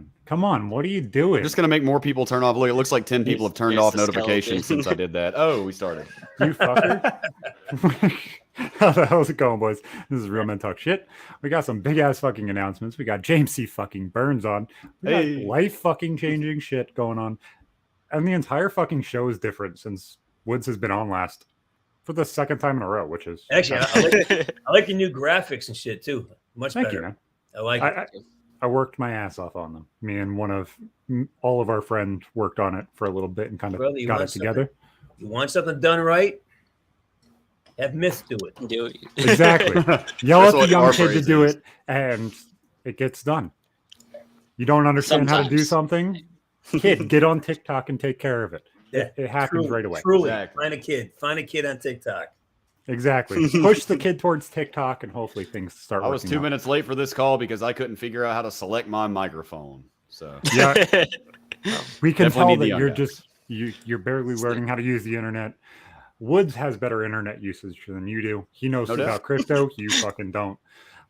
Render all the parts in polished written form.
on. Come on. What are you doing? I'm just going to make more people turn off. Look, it looks like 10 people have turned off There's the notifications since I did that. Oh, we started. You fucker. How the hell's it going, boys? This is Real Men Talk Shit. We got some big ass fucking announcements. We got James C. fucking Burns on. We got life fucking changing shit going on. And the entire fucking show is different since Woods has been on last for the second time in a row, which is actually I like your new graphics and shit too. Much Thank better. You, man. I like it. I worked my ass off on them. Me and all of our friends worked on it for a little bit and kind of got it together. You want something done right? Have Myth do it. Do it. Exactly. Yell at the young kid to do it, and it gets done. You don't understand how to do something? Kid, get on TikTok and take care of it. Yeah, it happens right away. Truly, find a kid on TikTok. Exactly. Push the kid towards TikTok, and hopefully things start. I was 2 minutes late for this call because I couldn't figure out how to select my microphone. So yeah, we can tell that you're guys. you're barely learning how to use the internet. Woods has better internet usage than you do. He knows about crypto. You fucking don't.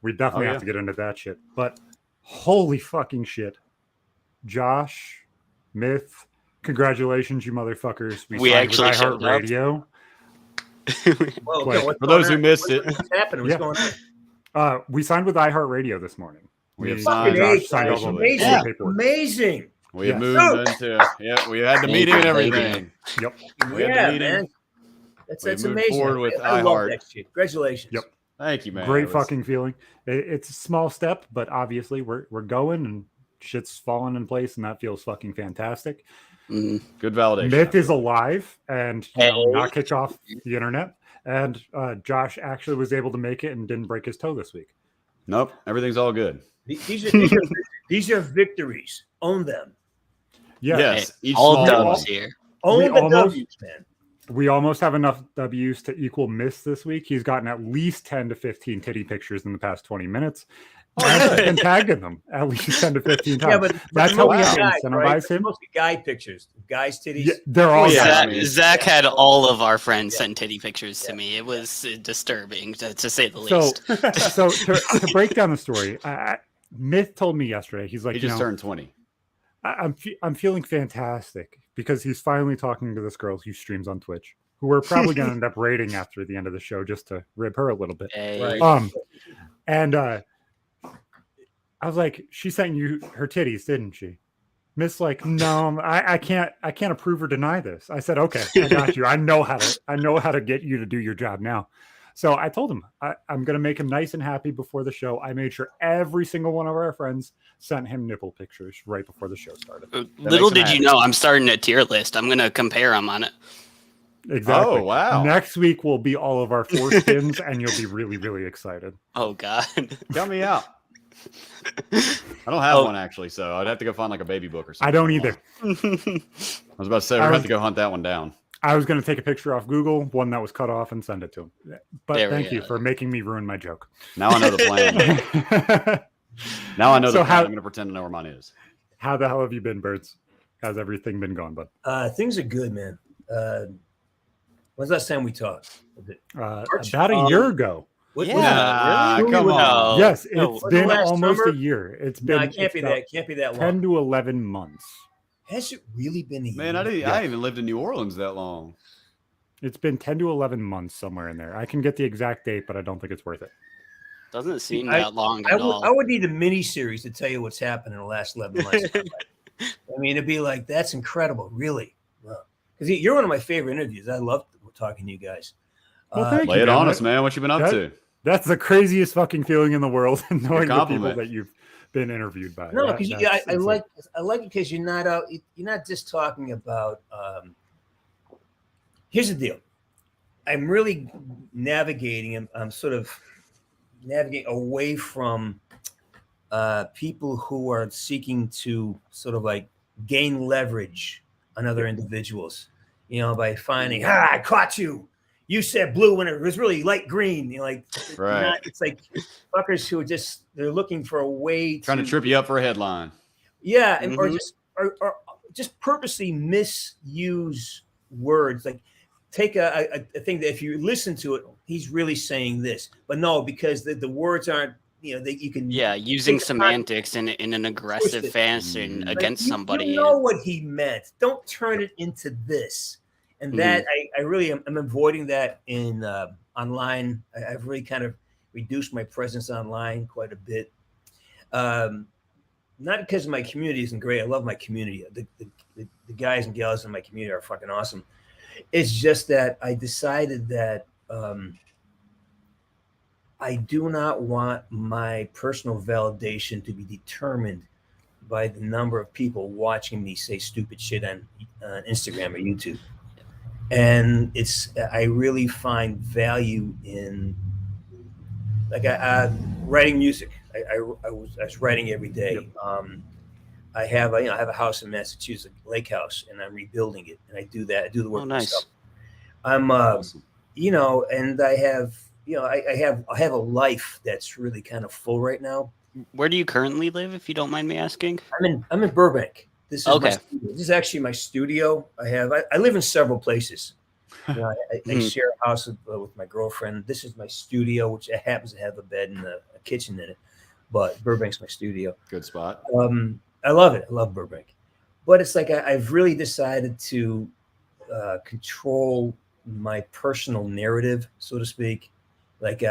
We definitely have to get into that shit. But holy fucking shit. Josh, Myth, congratulations, you motherfuckers. We actually with iHeartRadio. For those who missed it. What's happening? What's going on? We signed with iHeartRadio this morning. We have signed amazing. We have moved into we had the meeting and everything. Yep. We had the meeting. Man. That's amazing. Forward with I love iHeart. that shit. Congratulations. Yep. Thank you, man. Great fucking feeling. It's a small step, but obviously we're going and shit's falling in place, and that feels fucking fantastic. Good validation. Myth is alive and not kicked off the internet. And Josh actually was able to make it and didn't break his toe this week. Nope. Everything's all good. These are victories. Own them. Yeah. Yes. All dubs here. Own the W's, man. We almost have enough W's to equal Myth this week. He's gotten at least 10 to 15 titty pictures in the past 20 minutes. I've been tagging them at least 10 to 15 times. Yeah, but that's how we guys, incentivize him. Mostly guy pictures, guys' titties. Yeah, they're all Zach had all of our friends send titty pictures to me. It was disturbing, to say the least. So to break down the story, Myth told me yesterday. He's like, he just turned 20. I'm feeling fantastic because he's finally talking to this girl who streams on Twitch, who we're probably going to end up rating after the end of the show just to rib her a little bit. Hey. I was like, she sent you her titties, didn't she? Myth's like, no, I can't approve or deny this. I said, okay, I got you. I know how to get you to do your job now. So I told him I'm going to make him nice and happy before the show. I made sure every single one of our friends sent him nipple pictures right before the show started. Little did you know, I'm starting a tier list. I'm going to compare them on it. Exactly. Oh, wow. Next week will be all of our foreskins, and you'll be really, really excited. Oh, God. Count me out. I don't have one, actually, so I'd have to go find like a baby book or something. I don't either. I was about to say, we're going to have to go hunt that one down. I was going to take a picture off Google, one that was cut off, and send it to him. But thank you for making me ruin my joke. Now I know the plan. Now I know the plan. I'm going to pretend to know where mine is. How the hell have you been, Birds? How's everything been going, bud? Things are good, man. When's the last time we talked? About a year ago. Really? Come on. Yes, it's been almost a year. It's been. It can't be that long. 10 to 11 months. Has it really been a year? Man, I even lived in New Orleans that long. It's been 10 to 11 months somewhere in there. I can get the exact date, but I don't think it's worth it. Doesn't seem that long at all. I would need a mini series to tell you what's happened in the last 11 months. I mean, it'd be like, that's incredible, really. Because you're one of my favorite interviews. I love talking to you guys. Well, lay it on us, man. What you been up to? That's the craziest fucking feeling in the world, knowing the people that you've been interviewed by. No, because I like it because you're not out. You're not just talking about. Here's the deal. I'm really navigating. I'm sort of navigating away from people who are seeking to sort of like gain leverage on other individuals. You know, by finding, I caught you. You said blue when it was really light green. You know, like, right. It's like fuckers who are they're looking for a way trying to trip you up for a headline. Yeah. And, or just purposely misuse words. Like take a thing that if you listen to it, he's really saying this, but no, because the words aren't, you can using take a semantics in an aggressive it. fashion Mhm. against somebody. You know what he meant. Don't turn it into this. And that I really am avoiding that in online. I've really kind of reduced my presence online quite a bit. Not because my community isn't great. I love my community. The guys and gals in my community are fucking awesome. It's just that I decided that I do not want my personal validation to be determined by the number of people watching me say stupid shit on Instagram or YouTube. And I really find value in like writing music. I was writing every day. I have a house in Massachusetts, a lake house, and I'm rebuilding it. And I do that. I do the work myself. I'm Awesome. and I have I have a life that's really kind of full right now. Where do you currently live, if you don't mind me asking? I'm in Burbank. This is Okay. This is actually my studio. I live in several places. I share a house with my girlfriend. This is my studio, which happens to have a bed and a kitchen in it. But Burbank's my studio. Good spot. I love it. I love Burbank. But it's like I've really decided to control my personal narrative, so to speak. Like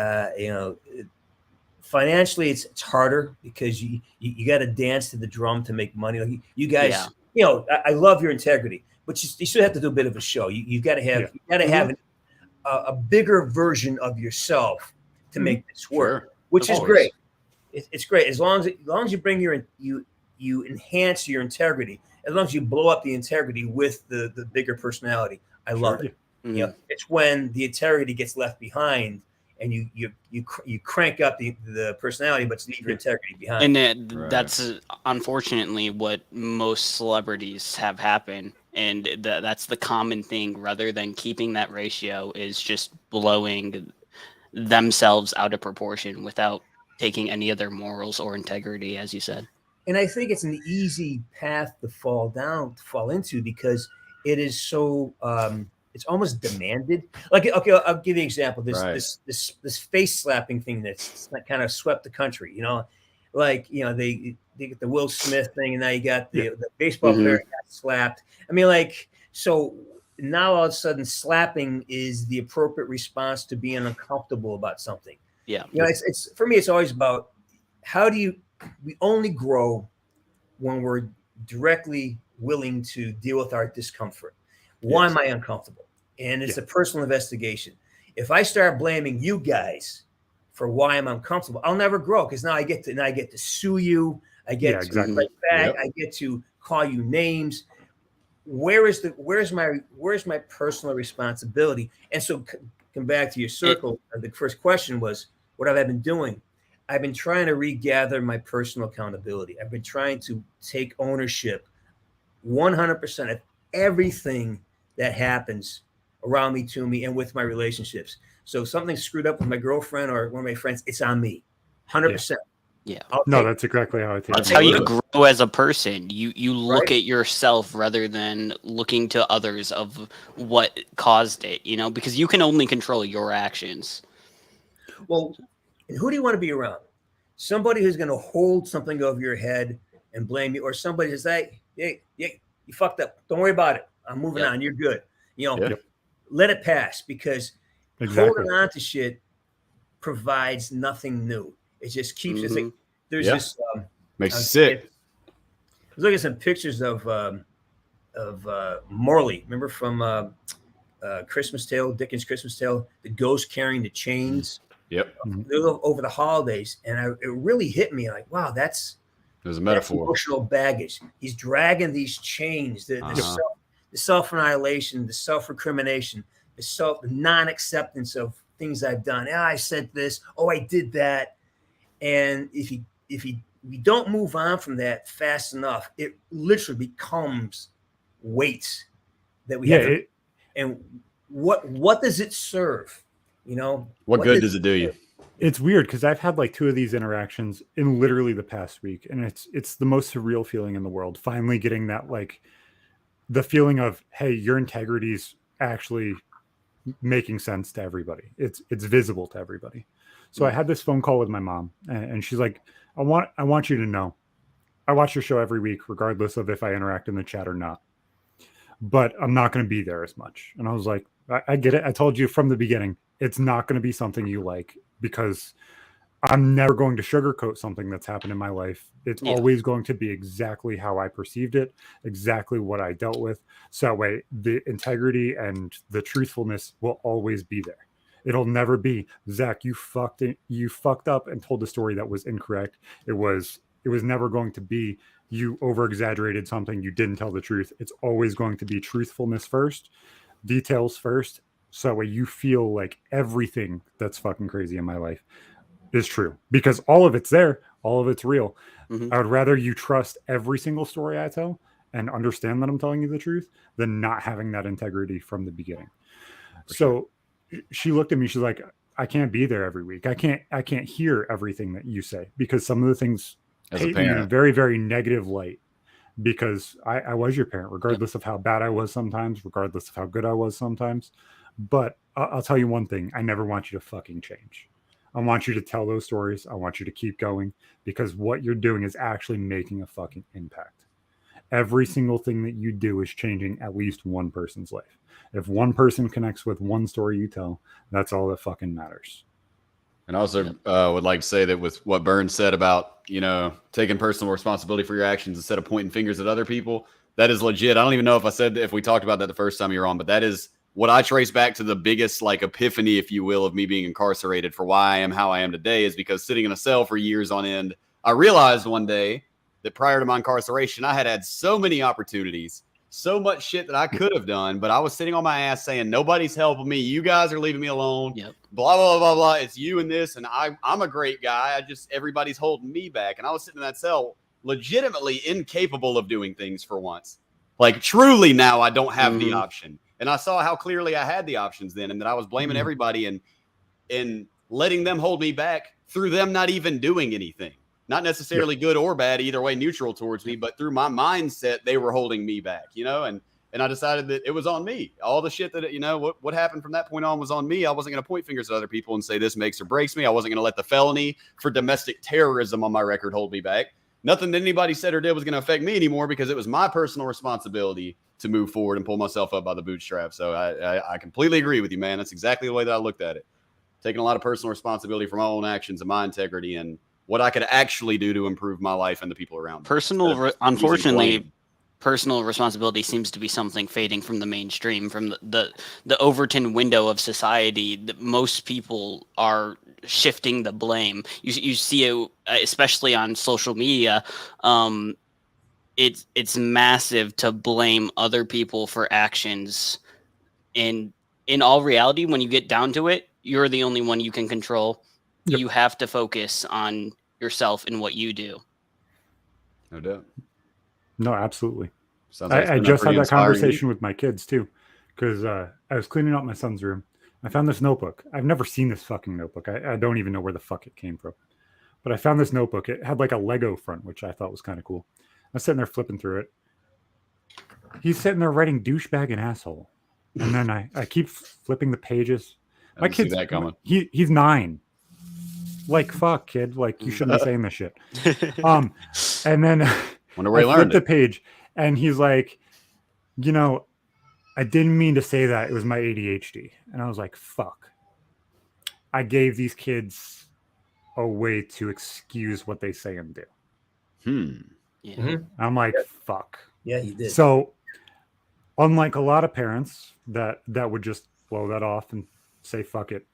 financially, it's harder because you got to dance to the drum to make money. Like you guys, I love your integrity, but you still have to do a bit of a show. You got to have a bigger version of yourself to make this work, which is great. It's great as long as you bring you enhance your integrity. As long as you blow up the integrity with the bigger personality, I love it. It's when the integrity gets left behind and you crank up the personality, but leave your integrity behind. And that's unfortunately what most celebrities have happen. And that's the common thing, rather than keeping that ratio, is just blowing themselves out of proportion without taking any of their morals or integrity, as you said. And I think it's an easy path to fall into, because it is so it's almost demanded. Like, okay, I'll give you an example. This face slapping thing that's kind of swept the country. Like they get the Will Smith thing, and now you got the baseball player got slapped. I mean, like, so now all of a sudden slapping is the appropriate response to being uncomfortable about something. Yeah. It's for me, it's always about we only grow when we're directly willing to deal with our discomfort. Why am I uncomfortable? And it's a personal investigation. If I start blaming you guys for why I'm uncomfortable, I'll never grow, because now I get to sue you. I get to fight back. I get to call you names. Where's my personal responsibility? And so come back to your circle. The first question was, what have I been doing? I've been trying to regather my personal accountability. I've been trying to take ownership 100% of everything that happens around me, to me, and with my relationships. So if something screwed up with my girlfriend or one of my friends, it's on me, 100%. Yeah. No, that's exactly how I think. That's how you grow as a person. You look at yourself rather than looking to others of what caused it, because you can only control your actions. Well, and who do you want to be around? Somebody who's going to hold something over your head and blame you, or somebody who's like, hey, you fucked up. Don't worry about it. I'm moving on. You're good. Let it pass, because holding on to shit provides nothing new. It just keeps us like, there's this makes you sick. I was looking at some pictures of Morley. Remember from Christmas Tale, Dickens' Christmas Tale, the ghost carrying the chains. Yep. Over the holidays, and it really hit me like, wow, there's a metaphor. Emotional baggage. He's dragging these chains, the self-annihilation, the self-recrimination, the non-acceptance of things I've done. I said this. Oh, I did that. And if we don't move on from that fast enough, it literally becomes weights that we have. And what does it serve? What good does it do you? It's weird, because I've had like 2 of these interactions in literally the past week, and it's the most surreal feeling in the world. Finally getting that, like, the feeling of, hey, your integrity's actually making sense to everybody. It's visible to everybody. So I had this phone call with my mom, and she's like, I want you to know, I watch your show every week, regardless of if I interact in the chat or not. But I'm not going to be there as much. And I was like, I get it. I told you from the beginning, it's not going to be something you like, because I'm never going to sugarcoat something that's happened in my life. It's always going to be exactly how I perceived it, exactly what I dealt with. So that way, the integrity and the truthfulness will always be there. It'll never be, Zach, you fucked up and told the story that was incorrect. It was never going to be, you over exaggerated something, you didn't tell the truth. It's always going to be truthfulness first, details first. So that way you feel like everything that's fucking crazy in my life is true, because all of it's there, all of it's real. I would rather you trust every single story I tell and understand that I'm telling you the truth than not having that integrity from the beginning. So she looked at me, she's like, I can't be there every week. I can't hear everything that you say, because some of the things paint me in a very, very negative light, because I was your parent, regardless of how bad I was sometimes, regardless of how good I was sometimes. But I'll tell you one thing, I never want you to fucking change. I want you to tell those stories. I want you to keep going, because what you're doing is actually making a fucking impact. Every single thing that you do is changing at least one person's life. If one person connects with one story you tell, that's all that fucking matters. And I also would like to say that with what Burns said about, taking personal responsibility for your actions instead of pointing fingers at other people, that is legit. I don't even know if we talked about that the first time you were on, but that is what I trace back to the biggest epiphany, if you will, of me being incarcerated for why I am how I am today, is because sitting in a cell for years on end, I realized one day that prior to my incarceration, I had so many opportunities, so much shit that I could have done, but I was sitting on my ass saying, nobody's helping me. You guys are leaving me alone. Yep. Blah, blah, blah, blah. It's you and this, and I'm a great guy. Everybody's holding me back. And I was sitting in that cell legitimately incapable of doing things for once. Truly now I don't have the option. And I saw how clearly I had the options then, and that I was blaming everybody and letting them hold me back through them not even doing anything. Not necessarily good or bad, either way, neutral towards me, but through my mindset, they were holding me back, and I decided that it was on me. All the shit that, what happened from that point on was on me. I wasn't going to point fingers at other people and say this makes or breaks me. I wasn't going to let the felony for domestic terrorism on my record hold me back. Nothing that anybody said or did was going to affect me anymore, because it was my personal responsibility to move forward and pull myself up by the bootstraps. So I completely agree with you, man. That's exactly the way that I looked at it. Taking a lot of personal responsibility for my own actions and my integrity and what I could actually do to improve my life and the people around me. Unfortunately, personal responsibility seems to be something fading from the mainstream, from the Overton window of society. That most people are shifting the blame. You see it, especially on social media. It's massive to blame other people for actions, and in all reality, when you get down to it, you're the only one you can control. Yep. You have to focus on yourself and what you do. No doubt. No, absolutely. Like I just had that conversation with my kids too, because I was cleaning out my son's room. I found this notebook. I've never seen this fucking notebook. I don't even know where the fuck it came from. But I found this notebook. It had a Lego front, which I thought was kind of cool. I was sitting there flipping through it. He's sitting there writing douchebag and asshole. And then I keep flipping the pages. My kid's see that coming. He's 9. Fuck, kid. You shouldn't be saying this shit. And then wonder where I flipped the page, and he's like, I didn't mean to say that. It was my ADHD. And I was like, fuck. I gave these kids a way to excuse what they say and do. Yeah. Mm-hmm. I'm like, fuck. Yeah, you did. So, unlike a lot of parents that would just blow that off and say, fuck it.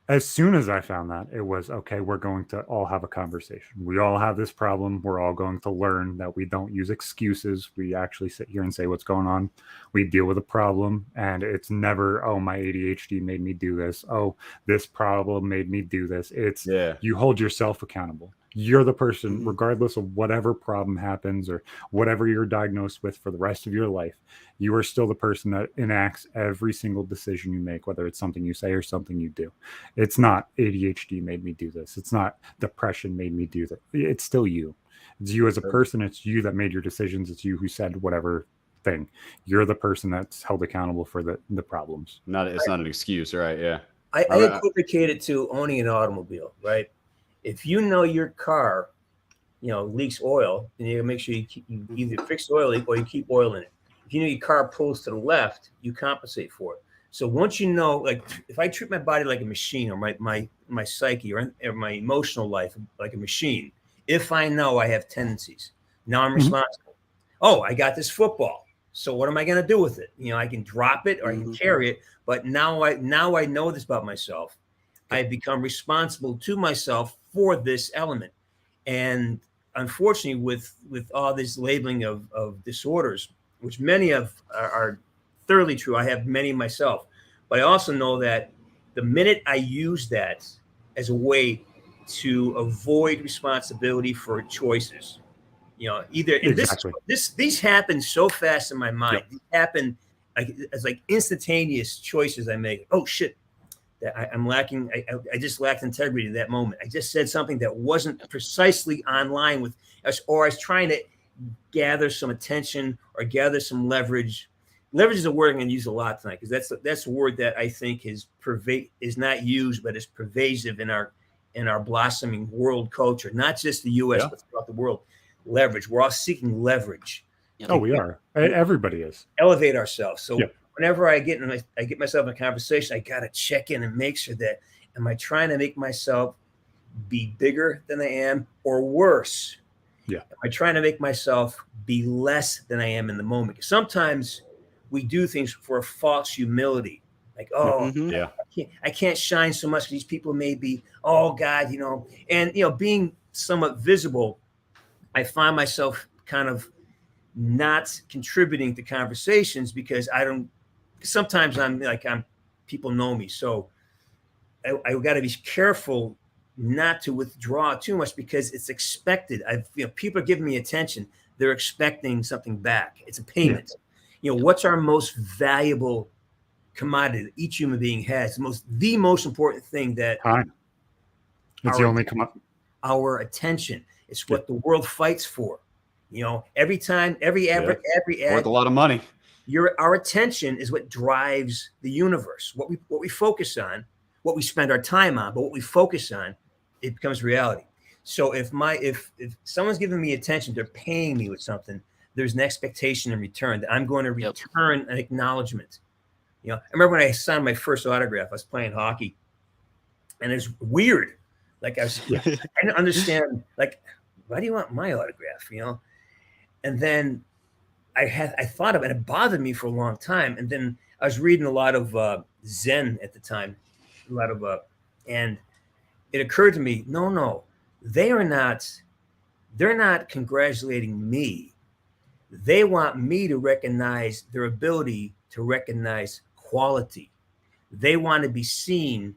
As soon as I found that, it was, okay, we're going to all have a conversation. We all have this problem. We're all going to learn that we don't use excuses. We actually sit here and say what's going on. We deal with a problem, and it's never, oh, my ADHD made me do this. Oh, this problem made me do this. It's You hold yourself accountable. You're the person, regardless of whatever problem happens or whatever you're diagnosed with for the rest of your life, you are still the person that enacts every single decision you make, whether it's something you say or something you do. It's not ADHD made me do this. It's not depression made me do that. It's still you. It's you as a person. It's you that made your decisions. It's you who said whatever thing. You're the person that's held accountable for the problems. It's not an excuse, right? Yeah. I All right. equivocate it to owning an automobile, right? If you know your car, leaks oil, then you gotta make sure you either fix the oil leak or you keep oil in it. If you know your car pulls to the left, you compensate for it. So once you know, like if I treat my body like a machine, or my psyche or my emotional life like a machine, if I know I have tendencies, now I'm responsible. Oh, I got this football. So what am I going to do with it? I can drop it or I can carry it. But now I know this about myself. I've become responsible to myself for this element. And unfortunately, with all this labeling of disorders, which many of are thoroughly true, I have many myself, but I also know that the minute I use that as a way to avoid responsibility for choices, either and Exactly. these happen so fast in my mind. These happen as like instantaneous choices I make. Oh shit, that I'm lacking. I just lacked integrity in that moment. I just said something that wasn't precisely online with us, or I was trying to gather some attention or gather some leverage. Leverage is a word I'm going to use a lot tonight because that's a word that I think is not used, but is pervasive in our blossoming world culture, not just the U.S. but throughout the world. Leverage. We're all seeking leverage. Oh, we are. Everybody is. Elevate ourselves. So whenever I get myself in a conversation, I got to check in and make sure that, am I trying to make myself be bigger than I am, or worse? Yeah. Am I trying to make myself be less than I am in the moment? Sometimes we do things for a false humility. Like, I can't shine so much. These people may be, oh God, and being somewhat visible, I find myself kind of not contributing to conversations because sometimes people know me. So I got to be careful not to withdraw too much because it's expected. People are giving me attention. They're expecting something back. It's a payment. What's our most valuable commodity that each human being has? The most important thing that time. It's the only our attention. It's what the world fights for. Every time, every ad, worth a lot of money. Our attention is what drives the universe. What we focus on, what we spend our time on, but what we focus on, it becomes reality. So if someone's giving me attention, they're paying me with something, there's an expectation in return that I'm going to return an acknowledgement. I remember when I signed my first autograph, I was playing hockey, and it's weird. Like I didn't understand, like, why do you want my autograph? And then I thought of it, and it bothered me for a long time. And then I was reading a lot of Zen at the time, and it occurred to me, no, they're not congratulating me. They want me to recognize their ability to recognize quality. They want to be seen.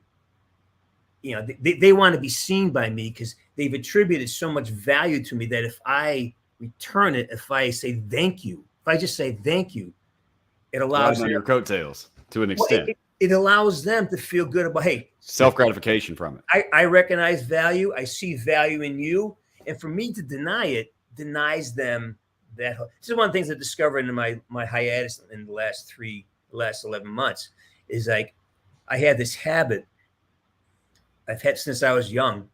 They want to be seen by me because they've attributed so much value to me that if I return it, if I say thank you, if I just say thank you, it allows on your coattails to an extent. It allows them to feel good about, hey, self-gratification from it. I recognize value. I see value in you. And for me to deny it denies them that. This is one of the things I discovered in my hiatus in the last 11 months is like, I had this habit I've had since I was young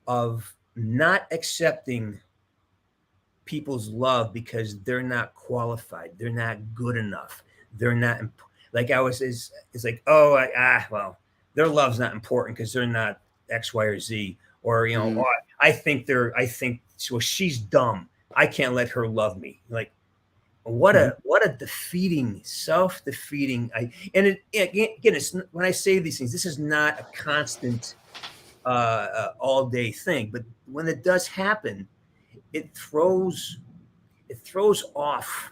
of not accepting people's love because they're not qualified. They're not good enough. They're not like it's like, oh, well, their love's not important because they're not X, Y, or Z, or, I think well, she's dumb. I can't let her love me. Like, what a defeating, self-defeating. It's, when I say these things, this is not a constant all day thing, but when it does happen, it throws off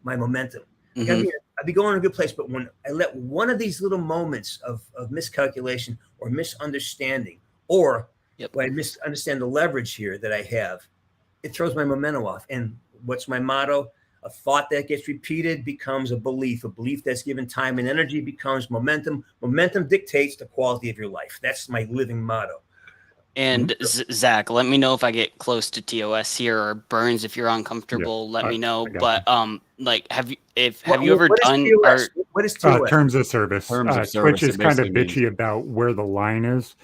my momentum. I'd be going in a good place, but when I let one of these little moments of miscalculation or misunderstanding, or when I misunderstand the leverage here that I have, it throws my momentum off. And what's my motto? A thought that gets repeated becomes a belief. A belief that's given time and energy becomes momentum. Momentum dictates the quality of your life. That's my living motto. And Zach, let me know if I get close to TOS here, or Burns, if you're uncomfortable, let me know. got But like, have you What ever is done TOS? What is TOS? terms of service. Terms of Twitch service, is it kind of basically means bitchy about where the line is.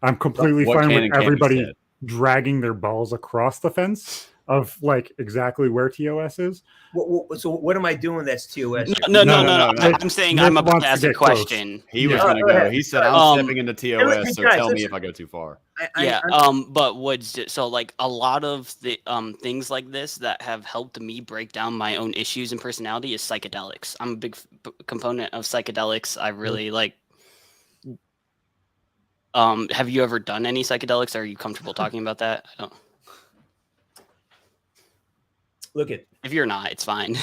I'm completely what fine can with and can't be everybody said. dragging their balls across the fence of like exactly where TOS is. So what am I doing? That's TOS. No. No. I'm saying Nick I'm about wants to to ask a get close. question. He was Yeah. going to Go go. ahead. He said, "I'm stepping into TOS, so guys, tell me listen. if I go too far." Yeah. But so like a lot of the things like this that have helped me break down my own issues and personality is psychedelics. I'm a big component of psychedelics. I really like. Have you ever done any psychedelics? Are you comfortable talking about that? I don't. Look at. If you're not, it's fine.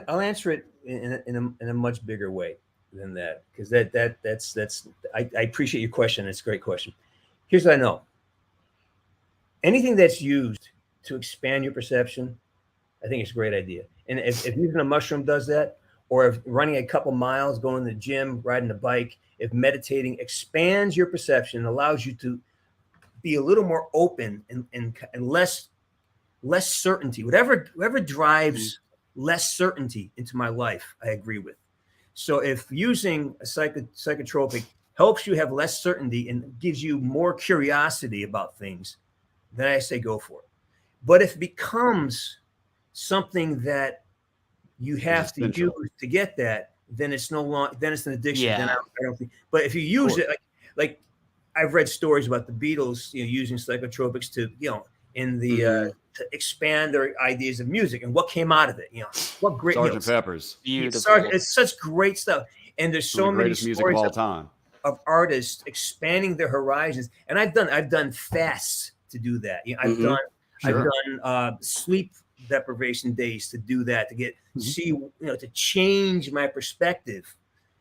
I'll answer it in a much bigger way than that, because that's I appreciate your question. It's a great question. Here's what I know. Anything that's used to expand your perception, I think it's a great idea. And if using a mushroom does that, or if running a couple miles, going to the gym, riding a bike, if meditating expands your perception, allows you to be a little more open and less certainty, whatever drives less certainty into my life, I agree with. So if using a psychotropic helps you have less certainty and gives you more curiosity about things, then I say go for it. But if it becomes something that you have to use to get that, then it's no longer, then it's an addiction. Yeah. Then I don't think. But if you use it, like I've read stories about the Beatles, using psychotropics to, in the to expand their ideas of music, and what came out of it. What great Sgt. Pepper's. Beautiful. It's such great stuff, and there's so many greatest music of all stories time of artists expanding their horizons. And I've done fasts to do that. I've done sleep deprivation days to do that, to get to change my perspective.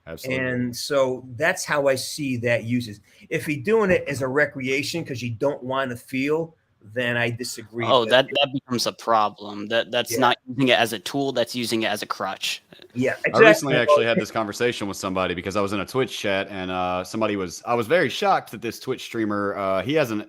Absolutely. And so that's how I see that uses. If you're doing it as a recreation because you don't want to feel, then I disagree. Oh, that becomes a problem. That's not using it as a tool. That's using it as a crutch. Yeah, exactly. I recently actually had this conversation with somebody because I was in a Twitch chat, and I was very shocked that this Twitch streamer, he has a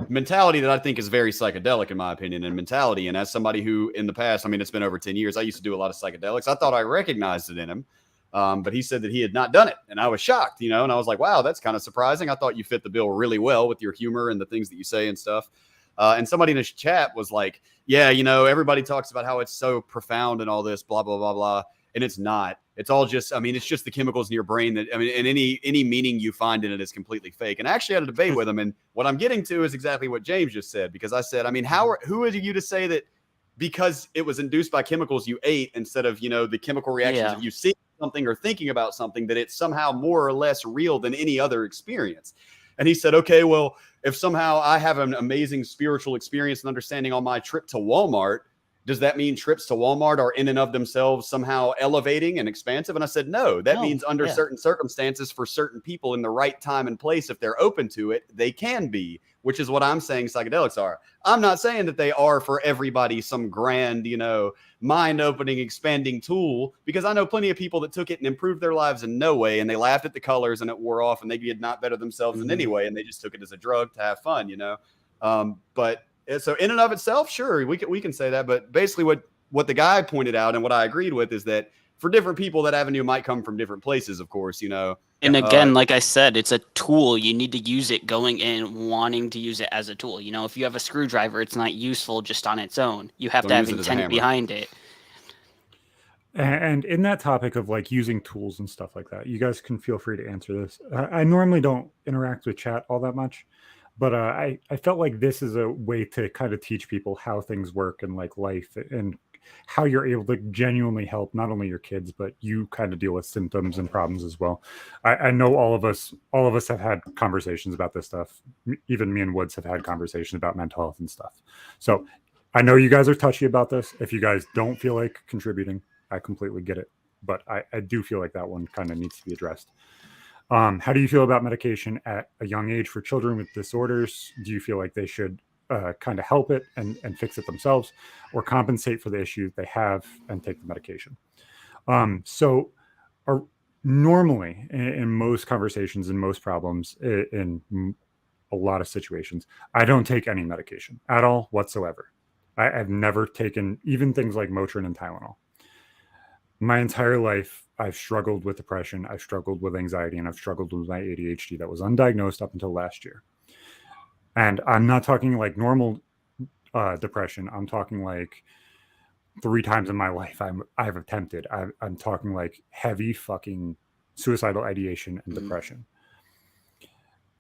mentality that I think is very psychedelic in my opinion, and as somebody who in the past, I mean, it's been over 10 years, I used to do a lot of psychedelics. I thought I recognized it in him. But he said that he had not done it, and I was shocked, and I was like, wow, that's kind of surprising. I thought you fit the bill really well with your humor and the things that you say and stuff. And somebody in his chat was like, yeah, everybody talks about how it's so profound and all this, blah, blah, blah, blah. And it's not. It's all just, it's just the chemicals in your brain that, and any meaning you find in it is completely fake. And I actually had a debate with him. And what I'm getting to is exactly what James just said, because I said, who are you to say that because it was induced by chemicals you ate instead of, the chemical reactions of you seeing something or thinking about something, that it's somehow more or less real than any other experience. And he said, okay, well, if somehow I have an amazing spiritual experience and understanding on my trip to Walmart, does that mean trips to Walmart are in and of themselves somehow elevating and expansive? And I said, no, that means under certain circumstances for certain people in the right time and place, if they're open to it, they can be, which is what I'm saying psychedelics are. I'm not saying that they are for everybody some grand, mind-opening, expanding tool, because I know plenty of people that took it and improved their lives in no way, and they laughed at the colors and it wore off and they did not better themselves in any way, and they just took it as a drug to have fun, But so in and of itself, sure, we can say that, but basically what the guy pointed out and what I agreed with is that for different people, that avenue might come from different places, of course, And again, like I said, it's a tool. You need to use it going in, wanting to use it as a tool. If you have a screwdriver, it's not useful just on its own. You have to have intent behind it. And in that topic of like using tools and stuff like that, you guys can feel free to answer this. I normally don't interact with chat all that much, but I felt like this is a way to kind of teach people how things work and like life, and how you're able to genuinely help not only your kids, but you kind of deal with symptoms and problems as well. I know all of us have had conversations about this stuff. Even me and Woods have had conversations about mental health and stuff. So I know you guys are touchy about this. If you guys don't feel like contributing, I completely get it. But I do feel like that one kind of needs to be addressed. How do you feel about medication at a young age for children with disorders? Do you feel like they should kind of help it and fix it themselves, or compensate for the issue they have and take the medication? So normally in most conversations and most problems in a a lot of situations. I don't take any medication at all whatsoever. I've never taken even things like Motrin and Tylenol. My entire life, I've struggled with depression, I've struggled with anxiety, and I've struggled with my ADHD that was undiagnosed up until last year. And I'm not talking like normal depression. I'm talking like 3 times in my life I've attempted. I'm talking like heavy fucking suicidal ideation and depression.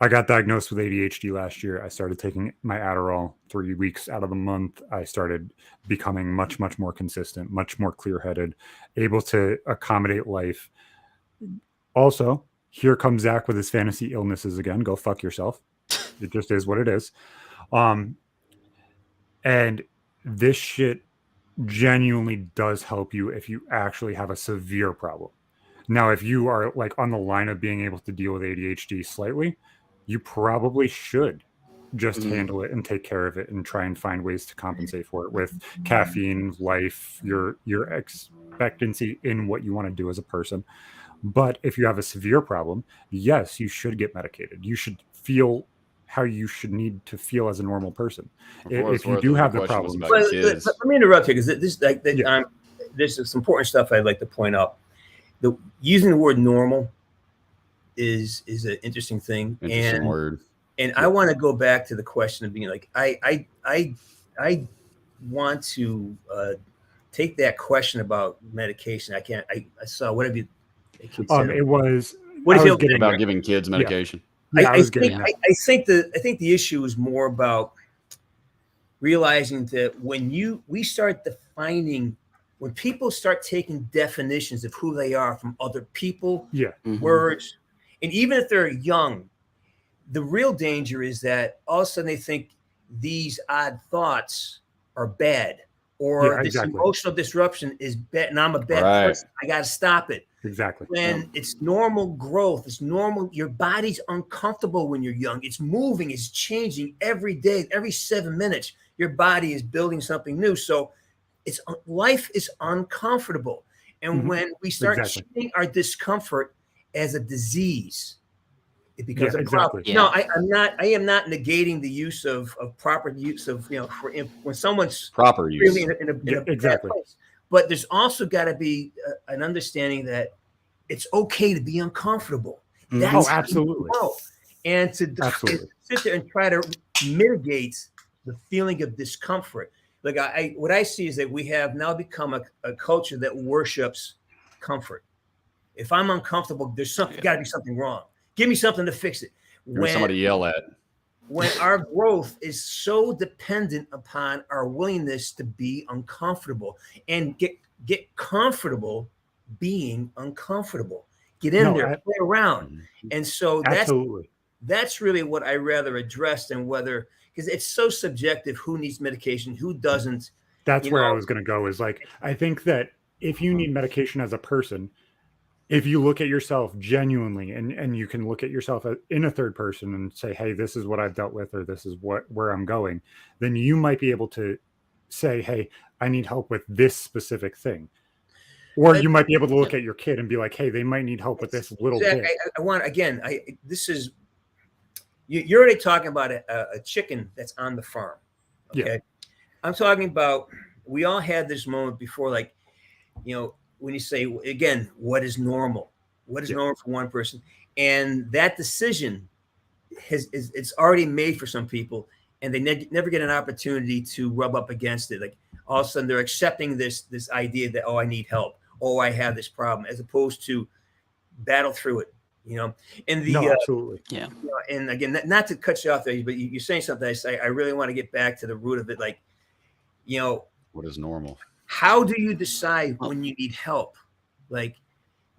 I got diagnosed with ADHD last year. I started taking my Adderall 3 weeks out of the month. I started becoming much, much more consistent, much more clear-headed, able to accommodate life. Also, here comes Zach with his fantasy illnesses again. Go fuck yourself. It just is what it is. And this shit genuinely does help you if you actually have a severe problem. Now, if you are like on the line of being able to deal with ADHD slightly, you probably should just handle it and take care of it and try and find ways to compensate for it with caffeine, life, your expectancy in what you want to do as a person. But if you have a severe problem, yes, you should get medicated. You should feel how you should need to feel as a normal person. If you do have the problem. Let me interrupt here because there's some important stuff I'd like to point out. Using the word normal is an interesting thing. Interesting word. And I want to go back to the question of being like, I want to take that question about medication. I saw, what have you? It was what do you feel about giving kids medication? Yeah, I think the issue is more about realizing that when we start defining, when people start taking definitions of who they are from other people, words, and even if they're young, the real danger is that all of a sudden they think these odd thoughts are bad, or this emotional disruption is bad, and I'm a bad person. I got to stop it. Exactly. When it's normal growth, it's normal. Your body's uncomfortable when you're young. It's moving, it's changing every day, every 7 minutes. Your body is building something new. So life is uncomfortable. And when we start treating our discomfort as a disease, it becomes a problem. Yeah. No, I am not negating the use of proper use of, when someone's proper use really in a bad place. But there's also got to be an understanding that it's okay to be uncomfortable. That's absolutely. And to sit there and try to mitigate the feeling of discomfort. Like what I see is that we have now become a culture that worships comfort. If I'm uncomfortable, there's got to be something wrong. Give me something to fix it. When somebody yell at. When our growth is so dependent upon our willingness to be uncomfortable and get comfortable being uncomfortable, get in there, play around. And so that's really what I rather address than whether, because it's so subjective, who needs medication, who doesn't. That's where I was going to go, is like, I think that if you need medication as a person, if you look at yourself genuinely and you can look at yourself in a third person and say, hey, this is what I've dealt with, or this is where I'm going, then you might be able to say, hey, I need help with this specific thing. Or you might be able to look at your kid and be like, hey, they might need help with this little bit. You're already talking about a chicken that's on the farm. Okay. Yeah. I'm talking about, we all had this moment before, like, when you say, again, what is normal? What is normal for one person? And that decision it's already made for some people, and they never get an opportunity to rub up against it. Like, all of a sudden they're accepting this idea that, oh, I need help. Oh, I have this problem, as opposed to battle through it, And absolutely. And again, not to cut you off there, but you're saying something. I really want to get back to the root of it. Like, what is normal? How do you decide when you need help? Like,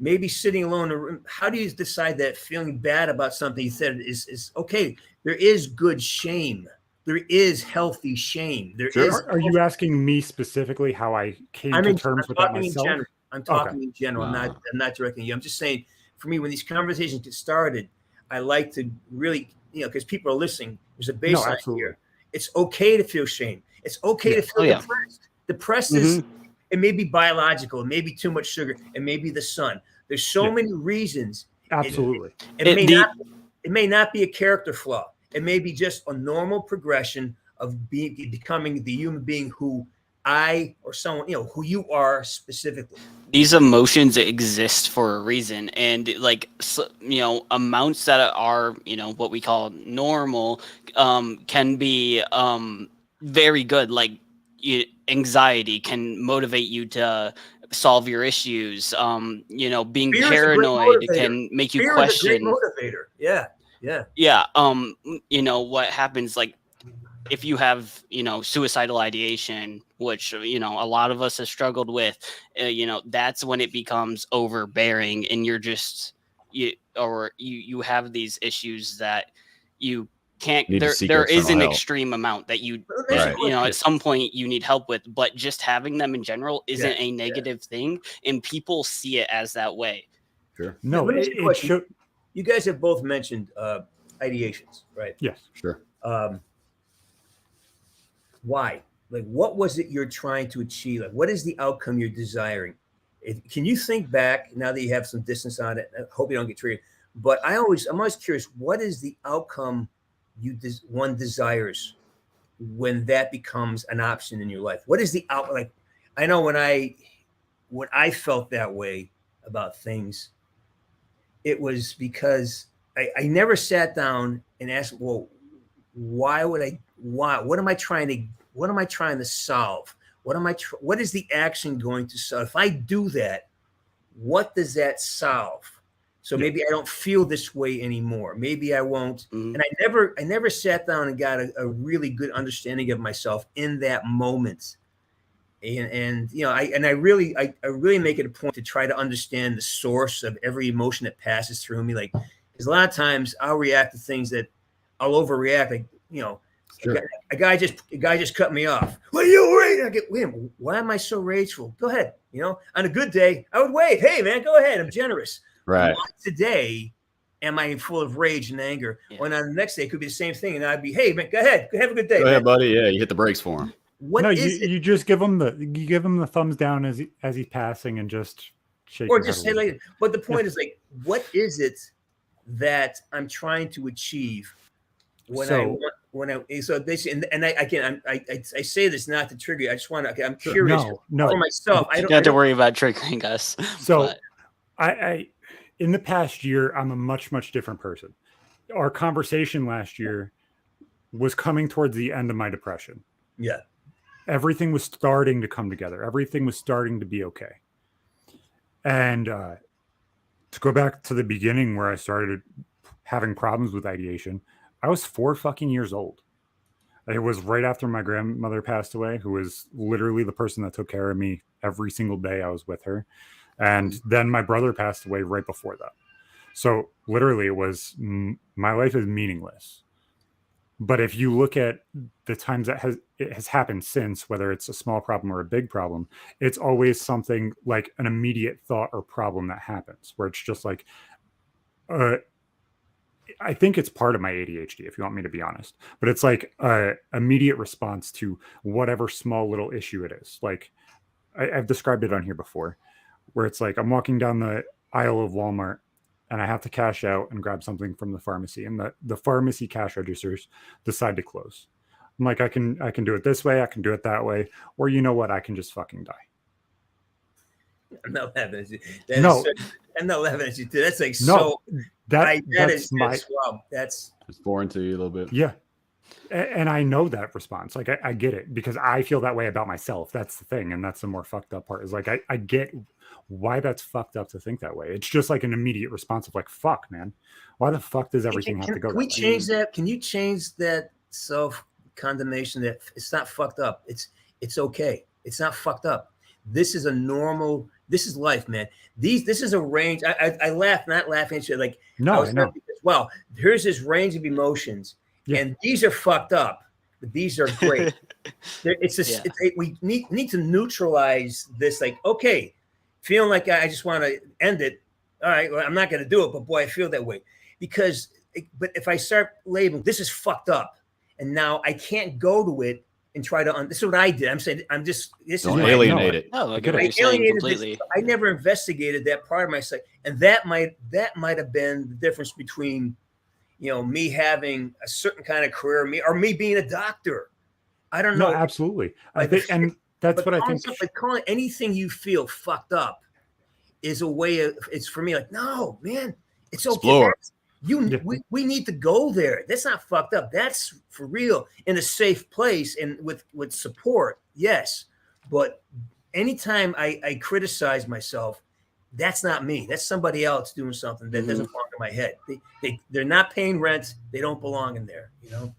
maybe sitting alone in a room, how do you decide that feeling bad about something you said is okay? There is good shame. There is healthy shame. Are you asking me specifically how I came to terms with that myself? I'm talking in general. I'm not directing you. I'm just saying, for me, when these conversations get started, I like to really, because people are listening. There's a baseline here. It's okay to feel shame. It's okay to feel depressed. Depressed is, it may be biological, it may be too much sugar, it may be the sun. There's so many reasons. Absolutely. It may not be a character flaw. It may be just a normal progression of becoming the human being who I or someone, who you are specifically. These emotions exist for a reason, and like amounts that are what we call normal can be very good. Like anxiety can motivate you to solve your issues. Being Fear paranoid can make you question. Fear is a great motivator. Yeah. What happens, like, if you have suicidal ideation, which a lot of us have struggled with, that's when it becomes overbearing, and you're just you have these issues that you can't. There is an extreme amount that you at some point you need help with, but just having them in general isn't a negative thing, and people see it as that way. Sure. No, it should. You guys have both mentioned ideations, right? Yes, sure. Why? Like, what was it you're trying to achieve? Like, what is the outcome you're desiring? Can you think back now that you have some distance on it? I hope you don't get triggered. But I'm always curious. What is the outcome one desires when that becomes an option in your life? What is the out? Like, I know when I felt that way about things, it was because I never sat down and asked, well, why? What am I trying to solve? What is the action going to solve? If I do that, what does that solve? So maybe I don't feel this way anymore. Maybe I won't. And I never sat down and got a really good understanding of myself in that moment. And I really make it a point to try to understand the source of every emotion that passes through me. Like, because a lot of times I'll react to things that I'll overreact. Like, sure. A guy just cut me off. What are you raging? I get, wait, why am I so rageful? Go ahead. On a good day, I would wave. Hey, man, go ahead. I'm generous. Right. Why today am I full of rage and anger? Yeah. When on the next day it could be the same thing, and I'd be, hey, man, go ahead. Have a good day. Go ahead, buddy. Yeah, you hit the brakes for him. You just give him the thumbs down as he's passing and just shake. Or just say like. But the point is, like, what is it that I'm trying to achieve so basically, and I say this not to trigger you. I just want to. I'm curious for myself. You don't have to worry about triggering us. So, I in the past year, I'm a much different person. Our conversation last year was coming towards the end of my depression. Yeah, everything was starting to come together. Everything was starting to be okay. And to go back to the beginning where I started having problems with ideation, I was 4 fucking years old. It was right after my grandmother passed away, who was literally the person that took care of me every single day I was with her. And then my brother passed away right before that. So literally it was, my life is meaningless. But if you look at the times that it has happened since, whether it's a small problem or a big problem, it's always something like an immediate thought or problem that happens where it's just like, I think it's part of my ADHD, if you want me to be honest, but it's like an immediate response to whatever small little issue it is. Like I've described it on here before, where it's like I'm walking down the aisle of Walmart and I have to cash out and grab something from the pharmacy, and the pharmacy cash registers decide to close. I'm like, I can do it this way, I can do it that way, or you know what, I can just fucking die. I'm not laughing at you. I'm not laughing at you too. That's like so. That's foreign to you a little bit. Yeah. And I know that response. Like I get it because I feel that way about myself. That's the thing. And that's the more fucked up part is like, I get why that's fucked up to think that way. It's just like an immediate response of like, fuck, man, why the fuck does everything have to go? Can we change that? Can you change that self-condemnation that it's not fucked up? It's okay. It's not fucked up. This is a normal, this is life, man. This is a range. I laugh, not laughing at you. Like, no, I know. Well, here's this range of emotions, and these are fucked up, but these are great. We need to neutralize this. Like, okay, feeling like I just want to end it. All right, well, I'm not going to do it, but boy, I feel that way but if I start labeling, this is fucked up, and now I can't go to it and try to. This is what I did. I'm saying this don't alienate it. No, I alienated completely. I never investigated that part of myself, and that might have been the difference between me having a certain kind of career, me being a doctor. I don't No, know. absolutely. I Like, think, and that's but what I think. calling anything you feel fucked up is a way of, it's for me like, no, man, it's okay. Explore. Yeah. We need to go there. That's not fucked up. That's for real in a safe place and with support. Yes. But anytime I criticize myself, that's not me. That's somebody else doing something that doesn't belong in my head. They're not paying rent. They don't belong in there, No.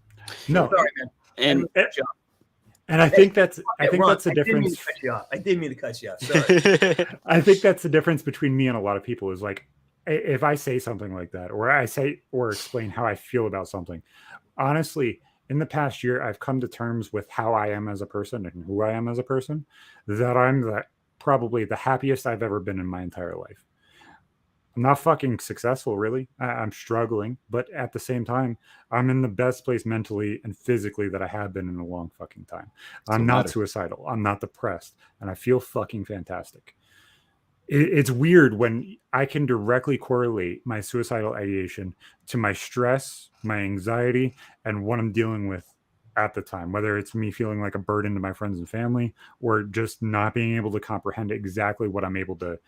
Sorry, man. And I think that's the difference. I didn't mean to cut you off. Sorry. I think that's the difference between me and a lot of people is like, if I say something like that, or I say or explain how I feel about something, honestly, in the past year, I've come to terms with how I am as a person and who I am as a person, that I'm probably the happiest I've ever been in my entire life. I'm not fucking successful, really. I'm struggling, but at the same time, I'm in the best place mentally and physically that I have been in a long fucking time. I'm not suicidal. I'm not depressed, and I feel fucking fantastic. It's weird when I can directly correlate my suicidal ideation to my stress, my anxiety, and what I'm dealing with at the time, whether it's me feeling like a burden to my friends and family or just not being able to comprehend exactly what I'm able to